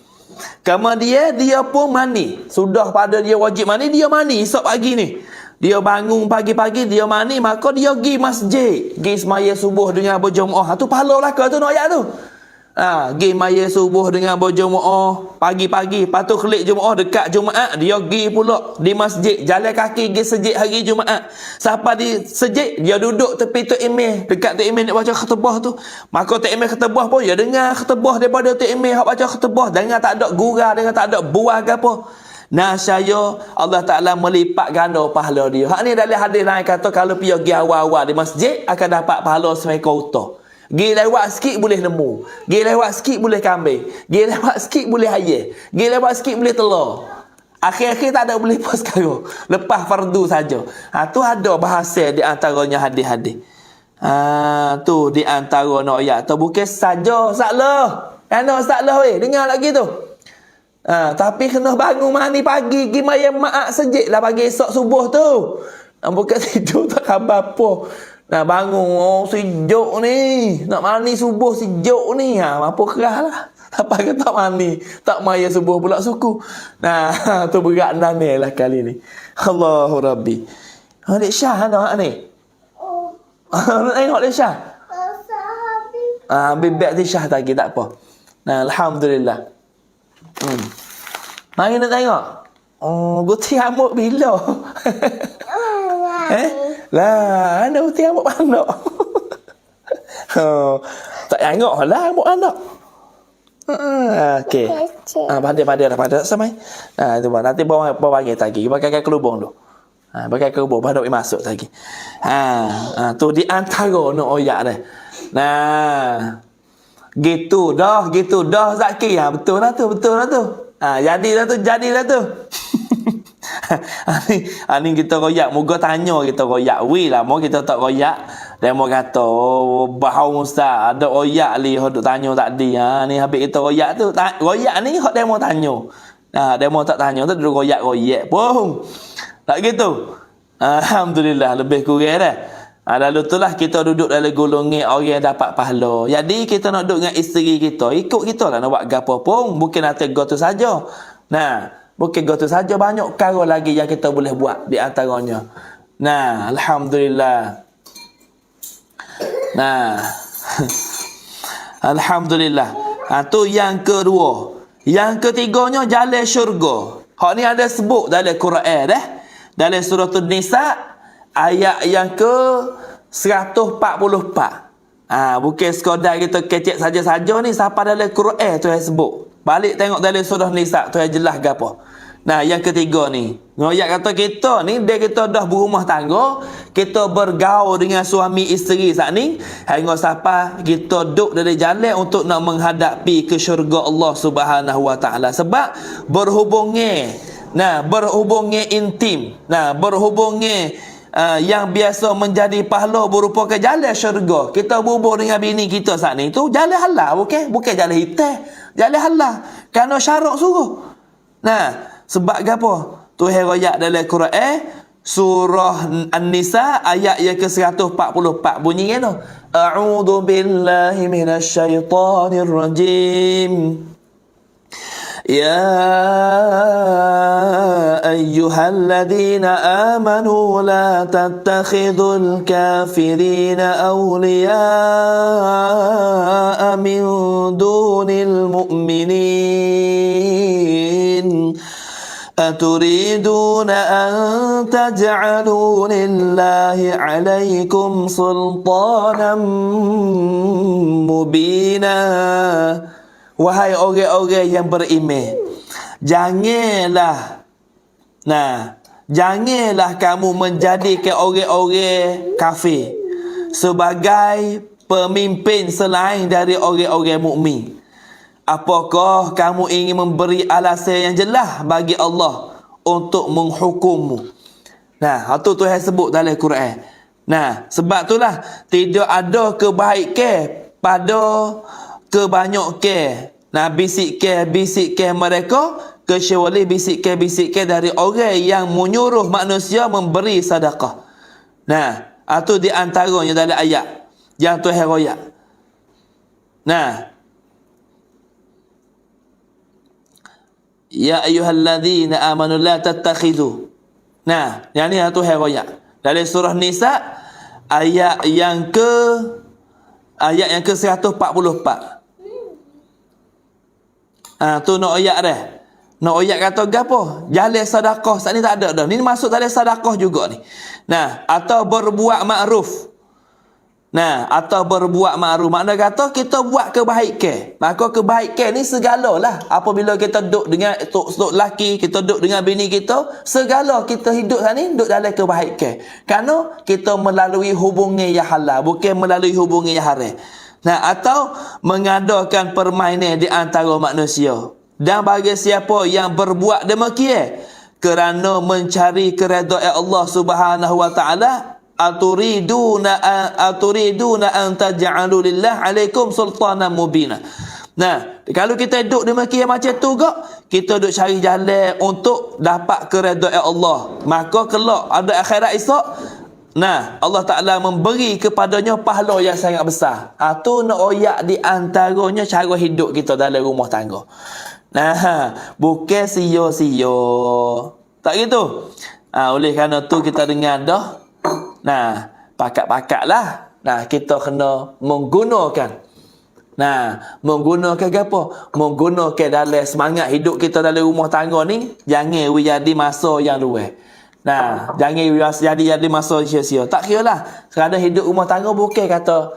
Kemudian dia pun mani. Sudah pada dia wajib mani, dia mani esok pagi ni. Dia bangun pagi-pagi, dia mani, maka dia pergi masjid, pergi semaya subuh dengan berjemaah. Tu pahala belaka tu nak ayat tu. Pergi maya subuh dengan berjemaah pagi-pagi, patut kelik jemaah dekat Jumaat, dia pergi pula di masjid, jalan kaki pergi sejid hari Jumaat. Sampai di sejid, dia duduk tepi Tok Imam, dekat Tok Imam nak baca khutbah tu. Maka Tok Imam khutbah pun dia dengar khutbah daripada Tok Imam hak baca khutbah, dengar tak ada gurau, dengar tak ada buah ke apa. Saya Allah Ta'ala melipat ganda pahala dia. Hak ni dalam hadis lain kata kalau pergi awal-awal di masjid akan dapat pahala semekau utah. Gi lewat sikit boleh nemu, gi lewat sikit boleh kambing, gi lewat sikit boleh ayam, gi lewat sikit boleh telur. Akhir-akhir tak ada boleh pas sekarang, lepas fardu saja. Tu ada bahasa di antaranya hadis-hadis. Tu di antara nak ayat tu bukan saja saklah. Saklah weh, dengar lagi tu. Tapi kena bangun mandi pagi, gi maya mak sejik lah pagi esok subuh tu. Bukan tidur tak khabar apa. Bangun, sejuk ni. Nak mandi subuh sejuk ni. Apa kerah lah. Apa kata tak mandi. Tak maya subuh pula suku. Tu berat nani lah kali ni. Allahu Rabbi. Dek Syah ada ni? Nak tengok Dek Syah? Habis beg Dek Syah lagi tak apa. Alhamdulillah. Mari nak tengok. Guti rambut bila? Lah, ada putih rambut anak. Tak tengok lah rambut anak. Okey. Pandai-pandai dah sampai. Tu nanti bawa bagi lagi. Pakai kelubung tu. Pakai kelubung baru masuk lagi. Tu di antara nak oyak dah. Gitu dah Zaki. Betul lah tu. Jadilah tu. Ani kita royak, moga tanya kita royak. Wi lah, mau kita tak royak. Demo kata, oh, bahau ustaz, ada royak li hok tanya tadi. Ni habis kita royak tu, royak ni hok demo tanya. Demo tak tanya tu duduk royak pun. Tak gitu. Alhamdulillah, lebih kurang dah. Lalu itulah kita duduk dalam golongan orang yang dapat pahala. Jadi kita nak duduk dengan isteri kita, ikut kita lah nak buat gapo pun. Bukan nak tegur tu saja. Nah, bukan gotu saja, banyak perkara lagi yang kita boleh buat di antaranya. Nah, alhamdulillah. Nah. Alhamdulillah. Tu yang kedua. Yang ketiganya jalan syurga. Hak ni ada sebut dalam Quran dah. Dalam surah An-Nisa ayat yang ke 144. Bukan sekadar kita kecek saja-saja ni, siapa dalam Quran tu yang sebut. Balik tengok dalam surah Nisa tu yang jelas gapo. Nah, yang ketiga ni, ngoyak kata kita ni, dia kita dah berumah tangga, kita bergaul dengan suami isteri saat ni, hingga siapa kita duduk dari jalan untuk nak menghadapi ke syurga Allah Subhanahu Wa Taala. Sebab berhubungnya, berhubungnya intim, berhubungnya yang biasa menjadi pahala berupa ke jalan syurga. Kita berhubung dengan bini kita saat ni tu jalan halal, bukan jalan hitam, jalan halal. Kerana syarak suruh. Nah, sebab apa? Tuhan royak dalam Quran surah An-Nisa ayat yang ke-144 bunyi kan tu. A'udzu billahi minasyaitonir rajim. Ya ayyuhalladzina amanu la tattakhidul kafirina awliya'a min dunil mu'minin. أتريدون أن تجعلوا لله عليكم سلطانا مبينا. Wahai orang-orang yang beriman, janganlah kamu menjadikan orang-orang kafir sebagai pemimpin selain dari orang-orang mukmin. Apakah kamu ingin memberi alasan yang jelas bagi Allah untuk menghukummu? Nah, itu Tuhan sebut dalam Quran. Nah, sebab itulah tidak ada kebaikan pada kebanyakan bisik-bisik mereka kecuali bisik-bisik dari orang yang menyuruh manusia memberi sedekah. Nah, itu di antaranya dalam ayat yang Tuhan royak. Nah, ya ayyuhalladzina amanu la tattakhidhu. Nah, yang ni Tuhan royak dalam surah Nisa ayat yang ke 144. Tu nak ayat dah. Nak ayat kata gapo? Jalan sedekah saat ni tak ada dah. Ni masuk dalam sedekah juga ni. Nah, atau berbuat makruf. Makna kata kita buat kebaikan. Maka kebaikan ni segalalah. Apabila kita duduk dengan tok laki, kita duduk dengan bini kita, segala kita hidup ni duduk dalam kebaikan. Kerana kita melalui hubungan yang halal, bukan melalui hubungan yang haram. Nah, atau mengadakan permainan di antara manusia. Dan bagi siapa yang berbuat demikian kerana mencari keredaan Allah Subhanahu Wa Taala, aturiduna an taj'alu lillah alaikum sultanan mubina. Nah, kalau kita duduk demikian macam tu gak, kita duduk cari jalan untuk dapat keredaan Allah, maka kelak ada akhirat esok, nah, Allah Ta'ala memberi kepadanya pahala yang sangat besar. Tu nak oyak di antaranya cara hidup kita dalam rumah tangga. Nah, bukan sia-sia. Tak gitu. Oleh kerana tu kita dengar dah. Nah, pakat-pakat lah. Nah, kita kena menggunakan. Nah, menggunakan apa? Menggunakan dalam semangat hidup kita dalam rumah tangga ni. Jangan jadi masa yang luas. Nah, jangan jadi masa sia-sia. Tak kira lah. Sekarang hidup rumah tangga bukan kata,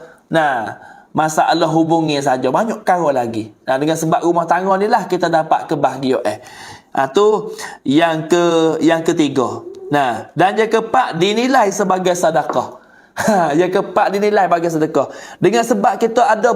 masalah hubungi saja. Banyak perkara lagi. Nah, dengan sebab rumah tangga ni lah kita dapat kebahagiaan. Tu yang ketiga. Nah, dan yang keempat dinilai sebagai sedekah. Yang keempat dinilai sebagai sedekah. Dengan sebab kita ada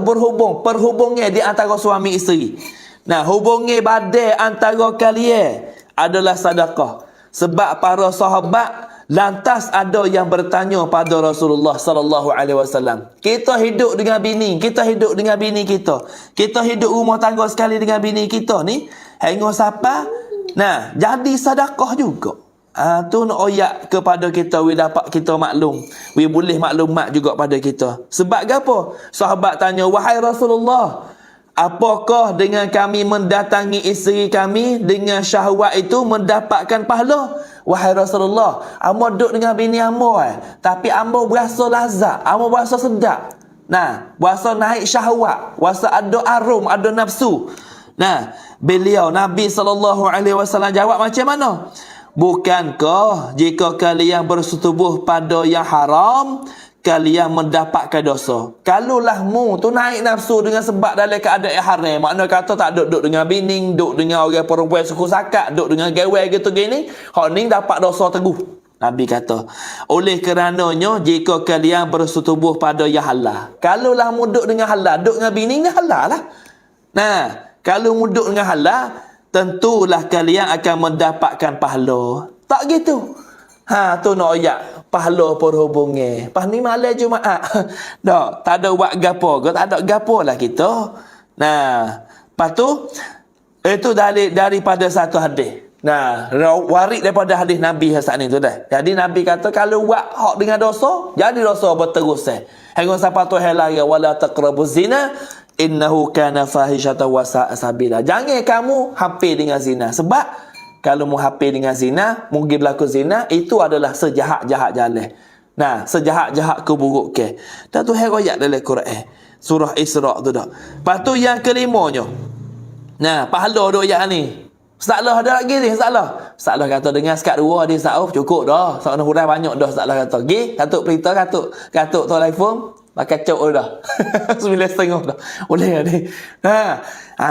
perhubungan di antara suami isteri. Nah, hubungan badan antara kalian adalah sedekah. Sebab para sahabat lantas ada yang bertanya pada Rasulullah sallallahu alaihi wasallam. Kita hidup dengan bini, kita hidup dengan bini kita. Kita hidup rumah tangga sekali dengan bini kita ni, hingga siapa? Nah, jadi sedekah juga. Tu nak oyak kepada kita, we dapat kita maklum. We boleh maklumat juga pada kita. Sebab apa? Sahabat tanya, wahai Rasulullah, apakah dengan kami mendatangi isteri kami dengan syahwat itu mendapatkan pahala? Wahai Rasulullah, amba duduk dengan bini amba tapi amba berasa lazat, amba berasa sedap. Nah, berasa naik syahwat, berasa ada arum, ada nafsu. Nah, beliau Nabi SAW jawab macam mana? Bukankah jika kalian bersetubuh pada yang haram, kalian mendapatkan dosa? Kalulah mu tu naik nafsu dengan sebab dalam keadaan yang haram, makna kata tak duduk dengan bini, duduk dengan orang perempuan suku sakat, duduk dengan gawe gitu gini, hak ni dapat dosa teguh. Nabi kata, oleh kerananya jika kalian bersetubuh pada yang halal, kalulah mu duduk dengan halal, duduk dengan bini ni halal lah. Nah, kalau mu duduk dengan halal, tentulah kalian akan mendapatkan pahala. Tak gitu. Tu nak ayat pahala perhubungan. Pas ni malam Jumaat. Tak ada buat gapo ke, tak ada gapo lah kita. Nah, lepas tu itu daripada satu hadis. Nah, waris daripada hadis Nabi saat ni tu dah. Jadi Nabi kata kalau buat hak dengan dosa, jadi dosa berterusan. Hingga sampai tu halal wala taqrabuz zina innahu kana fahishatan wa sa'a sabila. Jangan kamu hampir dengan zina. Sebab kalau mu hampir dengan zina, mungkin berlaku zina, itu adalah sejahat-jahat jalan. Nah, sejahat-jahat keburukan. Dan tu ayat dalam Quran. Surah Isra' tu dah. Lepas tu yang kelimanya. Nah, pahala duk ayat ni. Salah ada lagi ni, salah. Salah kata dengan sekat dua dia sa'uf cukup dah. Soalnya hurai banyak dah salah kata. Gi, katuk perintah, katuk telefon. Pakai cok dah. 9.30 dah. Boleh ni.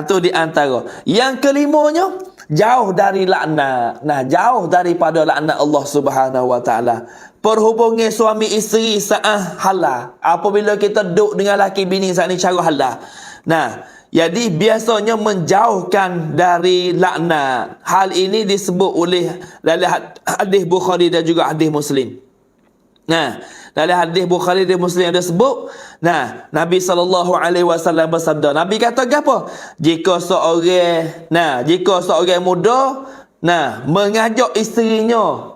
Tu di antara. Yang kelimanya, jauh dari laknat. Nah, jauh daripada laknat Allah Subhanahu wa taala. Perhubungan suami isteri sah halal. Apabila kita duduk dengan laki bini saat ni cara halal. Nah, jadi biasanya menjauhkan dari laknat. Hal ini disebut oleh dalam hadis Bukhari dan juga hadis Muslim. Nah, dalam hadis Bukhari dan Muslim ada sebut, nah, Nabi SAW bersabda. Nabi kata apa? Jika seorang muda mengajak isterinya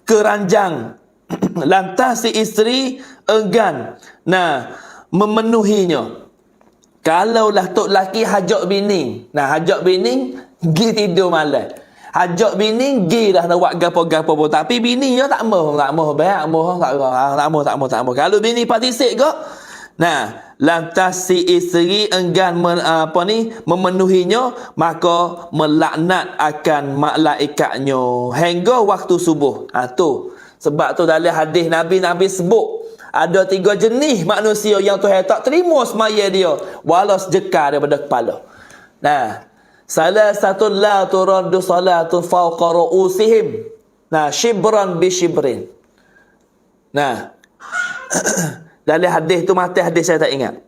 ke ranjang, lantas si isteri enggan memenuhinya. Kalaulah tok laki hajak bini, hajak bini pergi tidur malam. Hajak bini pergi dah nak buat gapo-gapo pun, tapi bini dia tak mau baik, tak mau. Kalau bini partisip ke? Nah, lantas si isteri enggan memenuhinya, maka melaknat akan malaikatnya hingga waktu subuh. Tu sebab tu dalam hadis Nabi sebut ada 3 jenis manusia yang Tuhan tak terima semaya dia walau sejekar daripada kepala. Nah, salah satu la turaddu salatu fawqa ru'usihim. Nah, shibran bi shibrin. Nah, dalam hadis tu mati hadis saya tak ingat.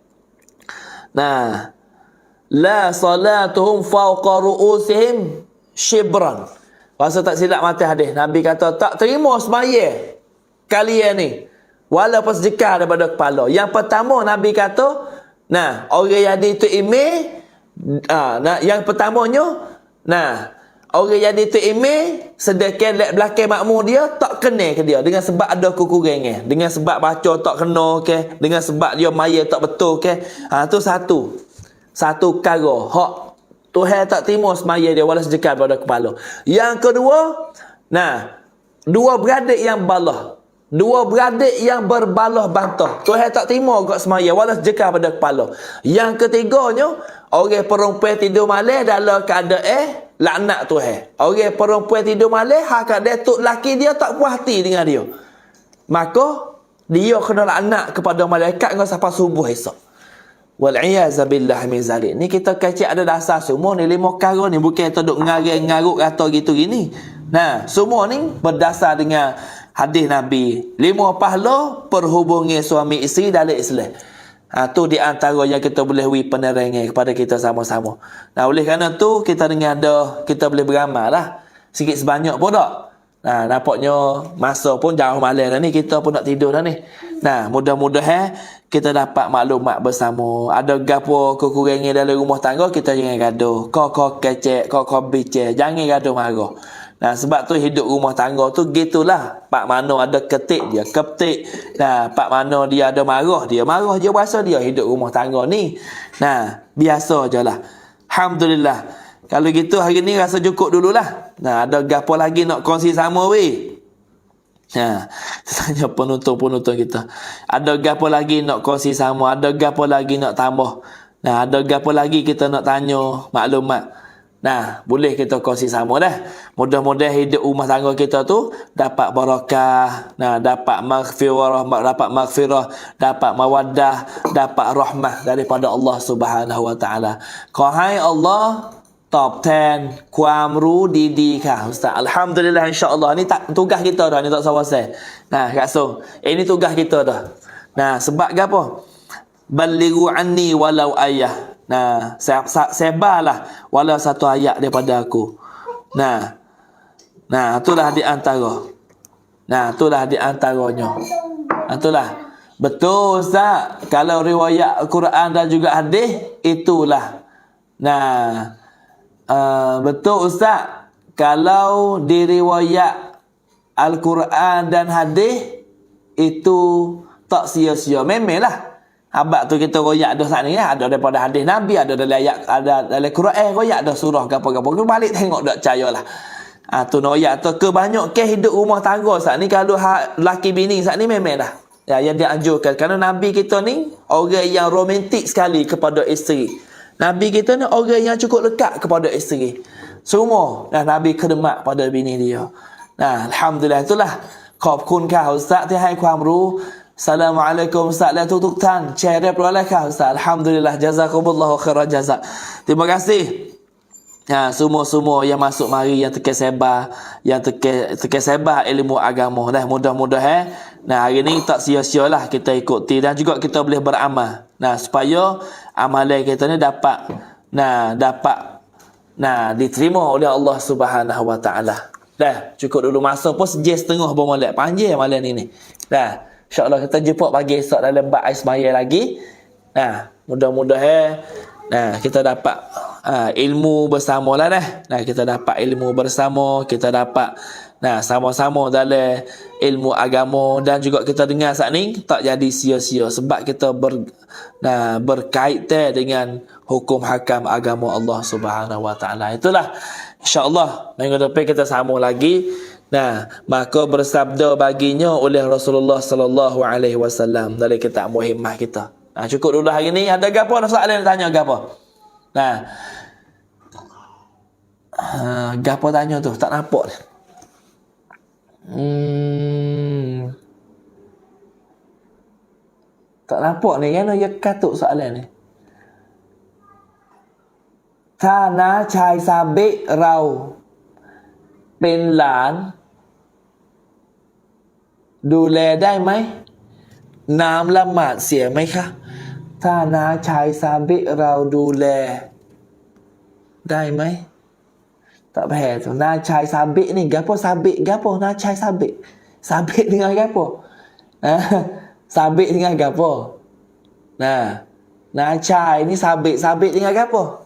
Nah, la salatuhum fawqa ru'usihim shibran. Rasa tak silap mati hadis. Nabi kata tak terima semaya kalian ni walaupun sejekar daripada kepala. Yang pertama Nabi kata, nah, orang yang itu email. Yang pertamanya, orang yang itu email sedekah lek belakang makmur dia tak kena ke dia dengan sebab ada kekurangan, dengan sebab baca tak kena ke, dengan sebab dia maya tak betul ke. Tu satu perkara hak Tuhan tak terima semaya dia walau sejekar pada kepala. Yang kedua, dua beradik yang berbalah bantah, Tuhan tak terima kat semaya walau sejekar pada kepala. Yang ketiganya, orang perempuan tidur malam dalam keadaan laknat Tuhan. Orang perempuan tidur malam hak dia tok laki dia tak puas hati dengan dia, maka dia kena laknat kepada malaikat dengan sampai subuh esok. Wal'iyazabillah min zalik. Ni kita kacik ada dasar semua ni 5 perkara ni, bukan kita duk ngaruk kata gitu gini. Nah, semua ni berdasar dengan hadis Nabi. 5 pahala perhubungan suami isteri dalam Islam. Tu di antara yang kita boleh penerangan kepada kita sama-sama. Nah, oleh kerana tu kita boleh beramal lah. sikit sebanyak pun tak. Nah, nampaknya masa pun jauh malam dah ni, kita pun nak tidur dah ni. Nah, mudah-mudahan kita dapat maklumat bersama. Ada gapo kekurangan dalam rumah tangga, kita jangan gaduh. Kau kecek, kau bicek, jangan gaduh marah. Nah, sebab tu hidup rumah tangga tu gitulah. Pak mana ada ketik, dia ketik. Nah, pak mana dia ada marah, dia marah je bahasa dia hidup rumah tangga ni. Nah, biasa je lah. Alhamdulillah. Kalau gitu hari ni rasa cukup dululah. Nah, ada gapo lagi nak kongsi sama weh? Nah, tanya penonton-penonton kita. Ada gapo lagi nak kongsi sama? Ada gapo lagi nak tambah? Nah, ada gapo lagi kita nak tanya maklumat? Nah, boleh kita kongsi sama dah. Mudah-mudahan hidup rumah tangga kita tu dapat barakah, nah, dapat maghfirah, dapat mawaddah, dapat rahmah daripada Allah Subhanahu wa taala. Khóให้อัลลอฮ์ตอบแทนความรู้ดีๆค่ะอุสตาซ Alhamdulillah, insya-Allah. Ni tak tugas kita dah, ni tak selesai. Nah, Kak Song, ini tugas kita dah. Nah, sebab gapo? Balighu anni walau ayah. Nah, sebarlah walau satu ayat daripada aku. Nah, itulah di antara. Nah, itulah di antaranya. Itulah. Betul Ustaz, kalau riwayat Al-Quran dan juga hadis, itulah. Nah, betul Ustaz, kalau diriwayat Al-Quran dan hadis itu tak sia-sia. Memanglah. Habaq tu kita royak dah saat ni ada daripada hadis Nabi, ada dalam ayat, ada dalam Quran royak dah surah gapo-gapo. Kita balik tengok dak percayalah. Tu royak tu kebanyak ke hidup rumah tangga saat ni kalau laki bini saat ni memang dah. Ya, yang dianjurkan kerana Nabi kita ni orang yang romantik sekali kepada isteri. Nabi kita ni orang yang cukup lekat kepada isteri. Semua Nabi khidmat pada bini dia. Nah, alhamdulillah, itulah. ขอบคุณค่ะอุสตาซที่ให้ความรู้ Assalamualaikum Ustazและทุกท่านแชร์เรียบร้อยแล้วค่ะ Ustaz Alhamdulillah jazakumullahu khairan jazak. Terima kasih. Semua yang masuk mari, yang terkesebar, yang terkesebar ilmu agama dah, mudah-mudahan hari ni tak sia-sia lah kita ikuti dan juga kita boleh beramal. Supaya amalan kita ni dapat diterima oleh Allah Subhanahu wa taala. Dah, cukup dulu masa pun sejam setengah bermolek. Panjang malam ni. Dah, insya-Allah kita jumpa pagi esok dalam bab ais maya lagi. Mudah-mudahan kita dapat ilmu bersama lah dah. Kita dapat ilmu bersama, kita dapat sama-sama dalam ilmu agama dan juga kita dengar saat ni tak jadi sia-sia sebab kita berkaitan dengan hukum hakam agama Allah Subhanahu wa taala. Itulah insya-Allah minggu depan kita sambung lagi. Maka bersabda baginya oleh Rasulullah sallallahu alaihi wasallam dari kitab muhimmah kita. Cukup dulu hari ni. Ada gapo nak soalan tanya gapo? Gapo tanya tu tak nampak. Tak nampak ni kan dia katuk soalan ni. ถ้าน้าชายซาเบะเราเป็นหลานดูแลได้ไหมน้ำละหมาดเสียไหมคะถ้าน้าชายซาเบะเราดูแลได้ไหม tak faham tu. Nah chai sabik ni gapo sabik gapo nah chai sabik. Sabik dengan gapo? Sabik dengan gapo? Nah chai ni sabik dengan gapo?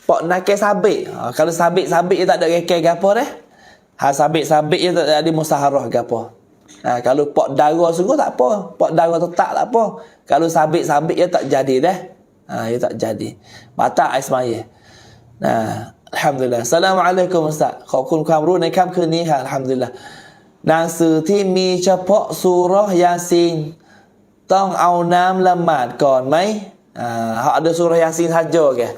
Pok nak ke sabik. Kalau sabik dia tak ada ke gapo dah. Sabik dia tak ada musaharah gapo. Kalau pok darah sungguh tak apa. Pok darah tetap tak apa. Kalau sabik dia tak jadi dah. Dia tak jadi. Batal ais maya. Alhamdulillah. Assalamualaikum Ustaz. ขอบคุณความรู้ในค่ำคืนนี้ค่ะ Alhamdulillah. หนังสือที่มีเฉพาะซูเราะห์ยาซีนต้องเอาน้ำละหมาดก่อนไหมada surah Yasin saja ke?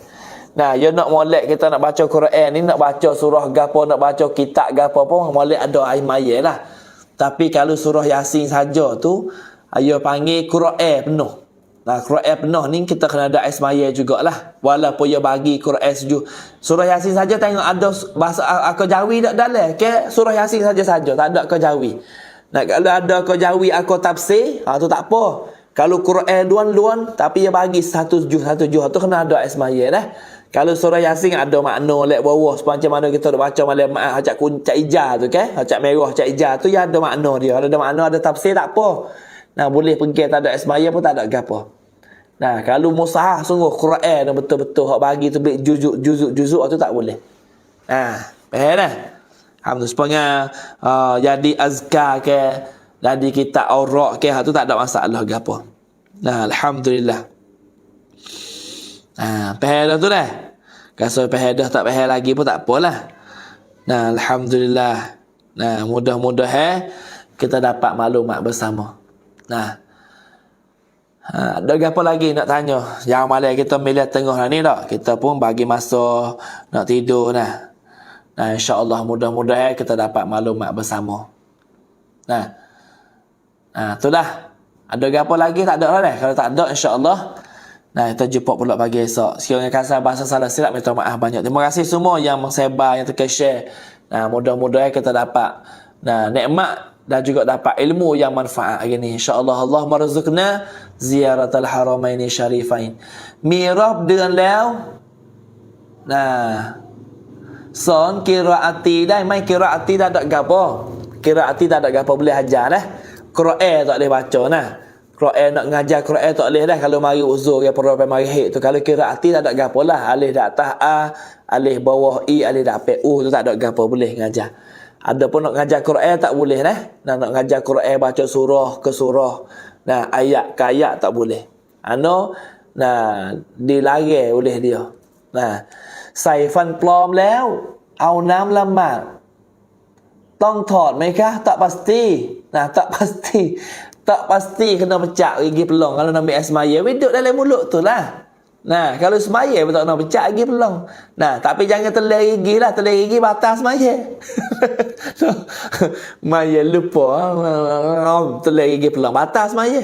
Ya nak molek kita nak baca Quran ni, nak baca surah gapo, nak baca kitab gapo pun molek ada air maya lah. Tapi kalau surah Yasin saja tu ayo panggil Quran penuh. Quran penuh ni kita kena ada ais maya jugalah. Walaupun dia bagi Quran sejuk. Surah Yasin saja tengok ada bahasa Kejawi tak dalam ke surah Yasin saja tak ada Kejawi. Kalau ada Kejawi aku tafsir, tu tak apa. Kalau Quran luan-luan tapi dia bagi satu juh tu kena ada ais maya dah. Kalau surah Yasin ada makna lek bawah macam mana kita baca malam hajat kuncak ijah tu kan, hajat merah hajat ijah tu ya ada makna dia. Kalau ada makna ada tafsir tak apa. Nah, boleh pergi tak ada semaya pun tak ada gapo. Nah, kalau musahah sungguh Quran betul-betul hak bagi tu juzuk tu tak boleh. Nah, faham dah? Alhamdulillah supaya jadi azkar ke, jadi kita aurat ke, tu tak ada masalah gapo. Nah, alhamdulillah. Faham dah tu dah. Kalau faham dah tak faham lagi pun tak apalah. Nah, alhamdulillah. Nah, mudah-mudahan kita dapat maklumat bersama. Nah, ada apa lagi nak tanya? Yang malam kita milih tengah ni tak? Kita pun bagi masa nak tidur nah. Nah, insya-Allah mudah-mudahan kita dapat maklumat bersama. Nah. Itulah. Ada apa lagi? Tak ada lah. Kalau tak ada insya-Allah nah, kita jumpa pula pagi esok. Sekiranya kasar bahasa salah silap, minta maaf banyak. Terima kasih semua yang mengsebar, yang terkeshare. Nah, mudah-mudahan kita dapat nikmat dan juga dapat ilmu yang manfaat hari ni. InsyaAllah Allah marzuqna ziyaratal haramaini syarifain. Mirab dengan lew. Nah. Son kiraati dah. Main kiraati tak ada gapo. Kiraati tak ada gapo boleh ajar dah. Quran tak boleh baca nah. Quran nak ngajar Quran tak boleh dah kalau mari uzur ke program mari hit tu. Kalau kiraati tak ada gapo lah. Alif dak atas a, alif bawah i, alif dak pe u tu tak ada gapo boleh ngajar. Ada pun nak ngajar Quran tak boleh dah. Nak ngajar Quran baca surah ke surah. Nah, ayat ke ayat tak boleh. Dilarang oleh dia. Nah, ใส่ฟันปลอมแล้วเอาน้ำละหมาดต้องถอดไหมคะ tak pasti. Nah, tak pasti kena pecah gigi pelong kalau nak ambil semaya duduk dalam mulut tu lah. Nah, kalau semaya betul nak pecah gigi pelong. Nah, tapi jangan telan gigi lah, telan gigi batal semaya. Maya lupa telan gigi pelong batal semaya.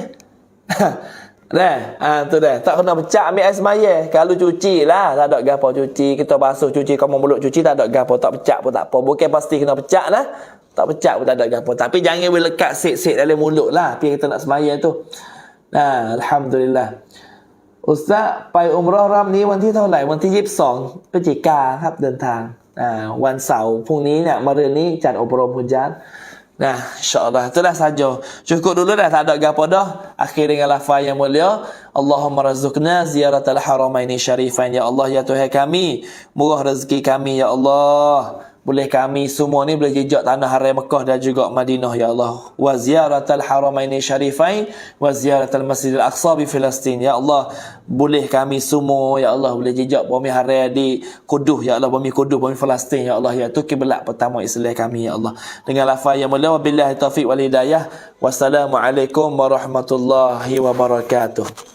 Tu dah. Tak kena pecah ambil air semaya. Kalau cuci lah, tak ada gapo cuci. Kita basuh cuci, kamu mulut cuci tak ada gapo. Tak pecah pun tak apa. Bukan pasti kena pecah lah. Tak pecah pun tak ada gapo. Tapi jangan lekat sik-sik dalam mulut lah. Pergi kita nak semaya tu. Nah, alhamdulillah. Ustaz ไปอุมเราะห์รอบนี้วันที่เท่าไหร่วันที่22พฤศจิกายนครับเดินทางวันเสาร์พรุ่งนี้เนี่ยมะรืนนี้จัดอบรมฮุญญาต Nah, insya-Allah itulah saja. Cukup dulu dah, tak ada gapo dah. Akhir dengan lafaz yang mulia, Allahumma razzuqna ziyaratal haramaini syarifain. Ya Allah, ya Tuhan kami, murah rezeki kami ya Allah. Boleh kami semua ni boleh jejak tanah haram Mekah dan juga Madinah ya Allah. Wa ziyaratal haramaini syarifain wa ziyaratal masjidil aqsa bi Filastin. Ya Allah, boleh kami semua ya Allah boleh jejak bumi haram di Kudus ya Allah, bumi Kudus, bumi Filastin ya Allah, ya tu kiblat pertama Islam kami ya Allah. Dengan lafaz yang mulia, wabillahi taufiq wal hidayah. Wassalamualaikum warahmatullahi wabarakatuh.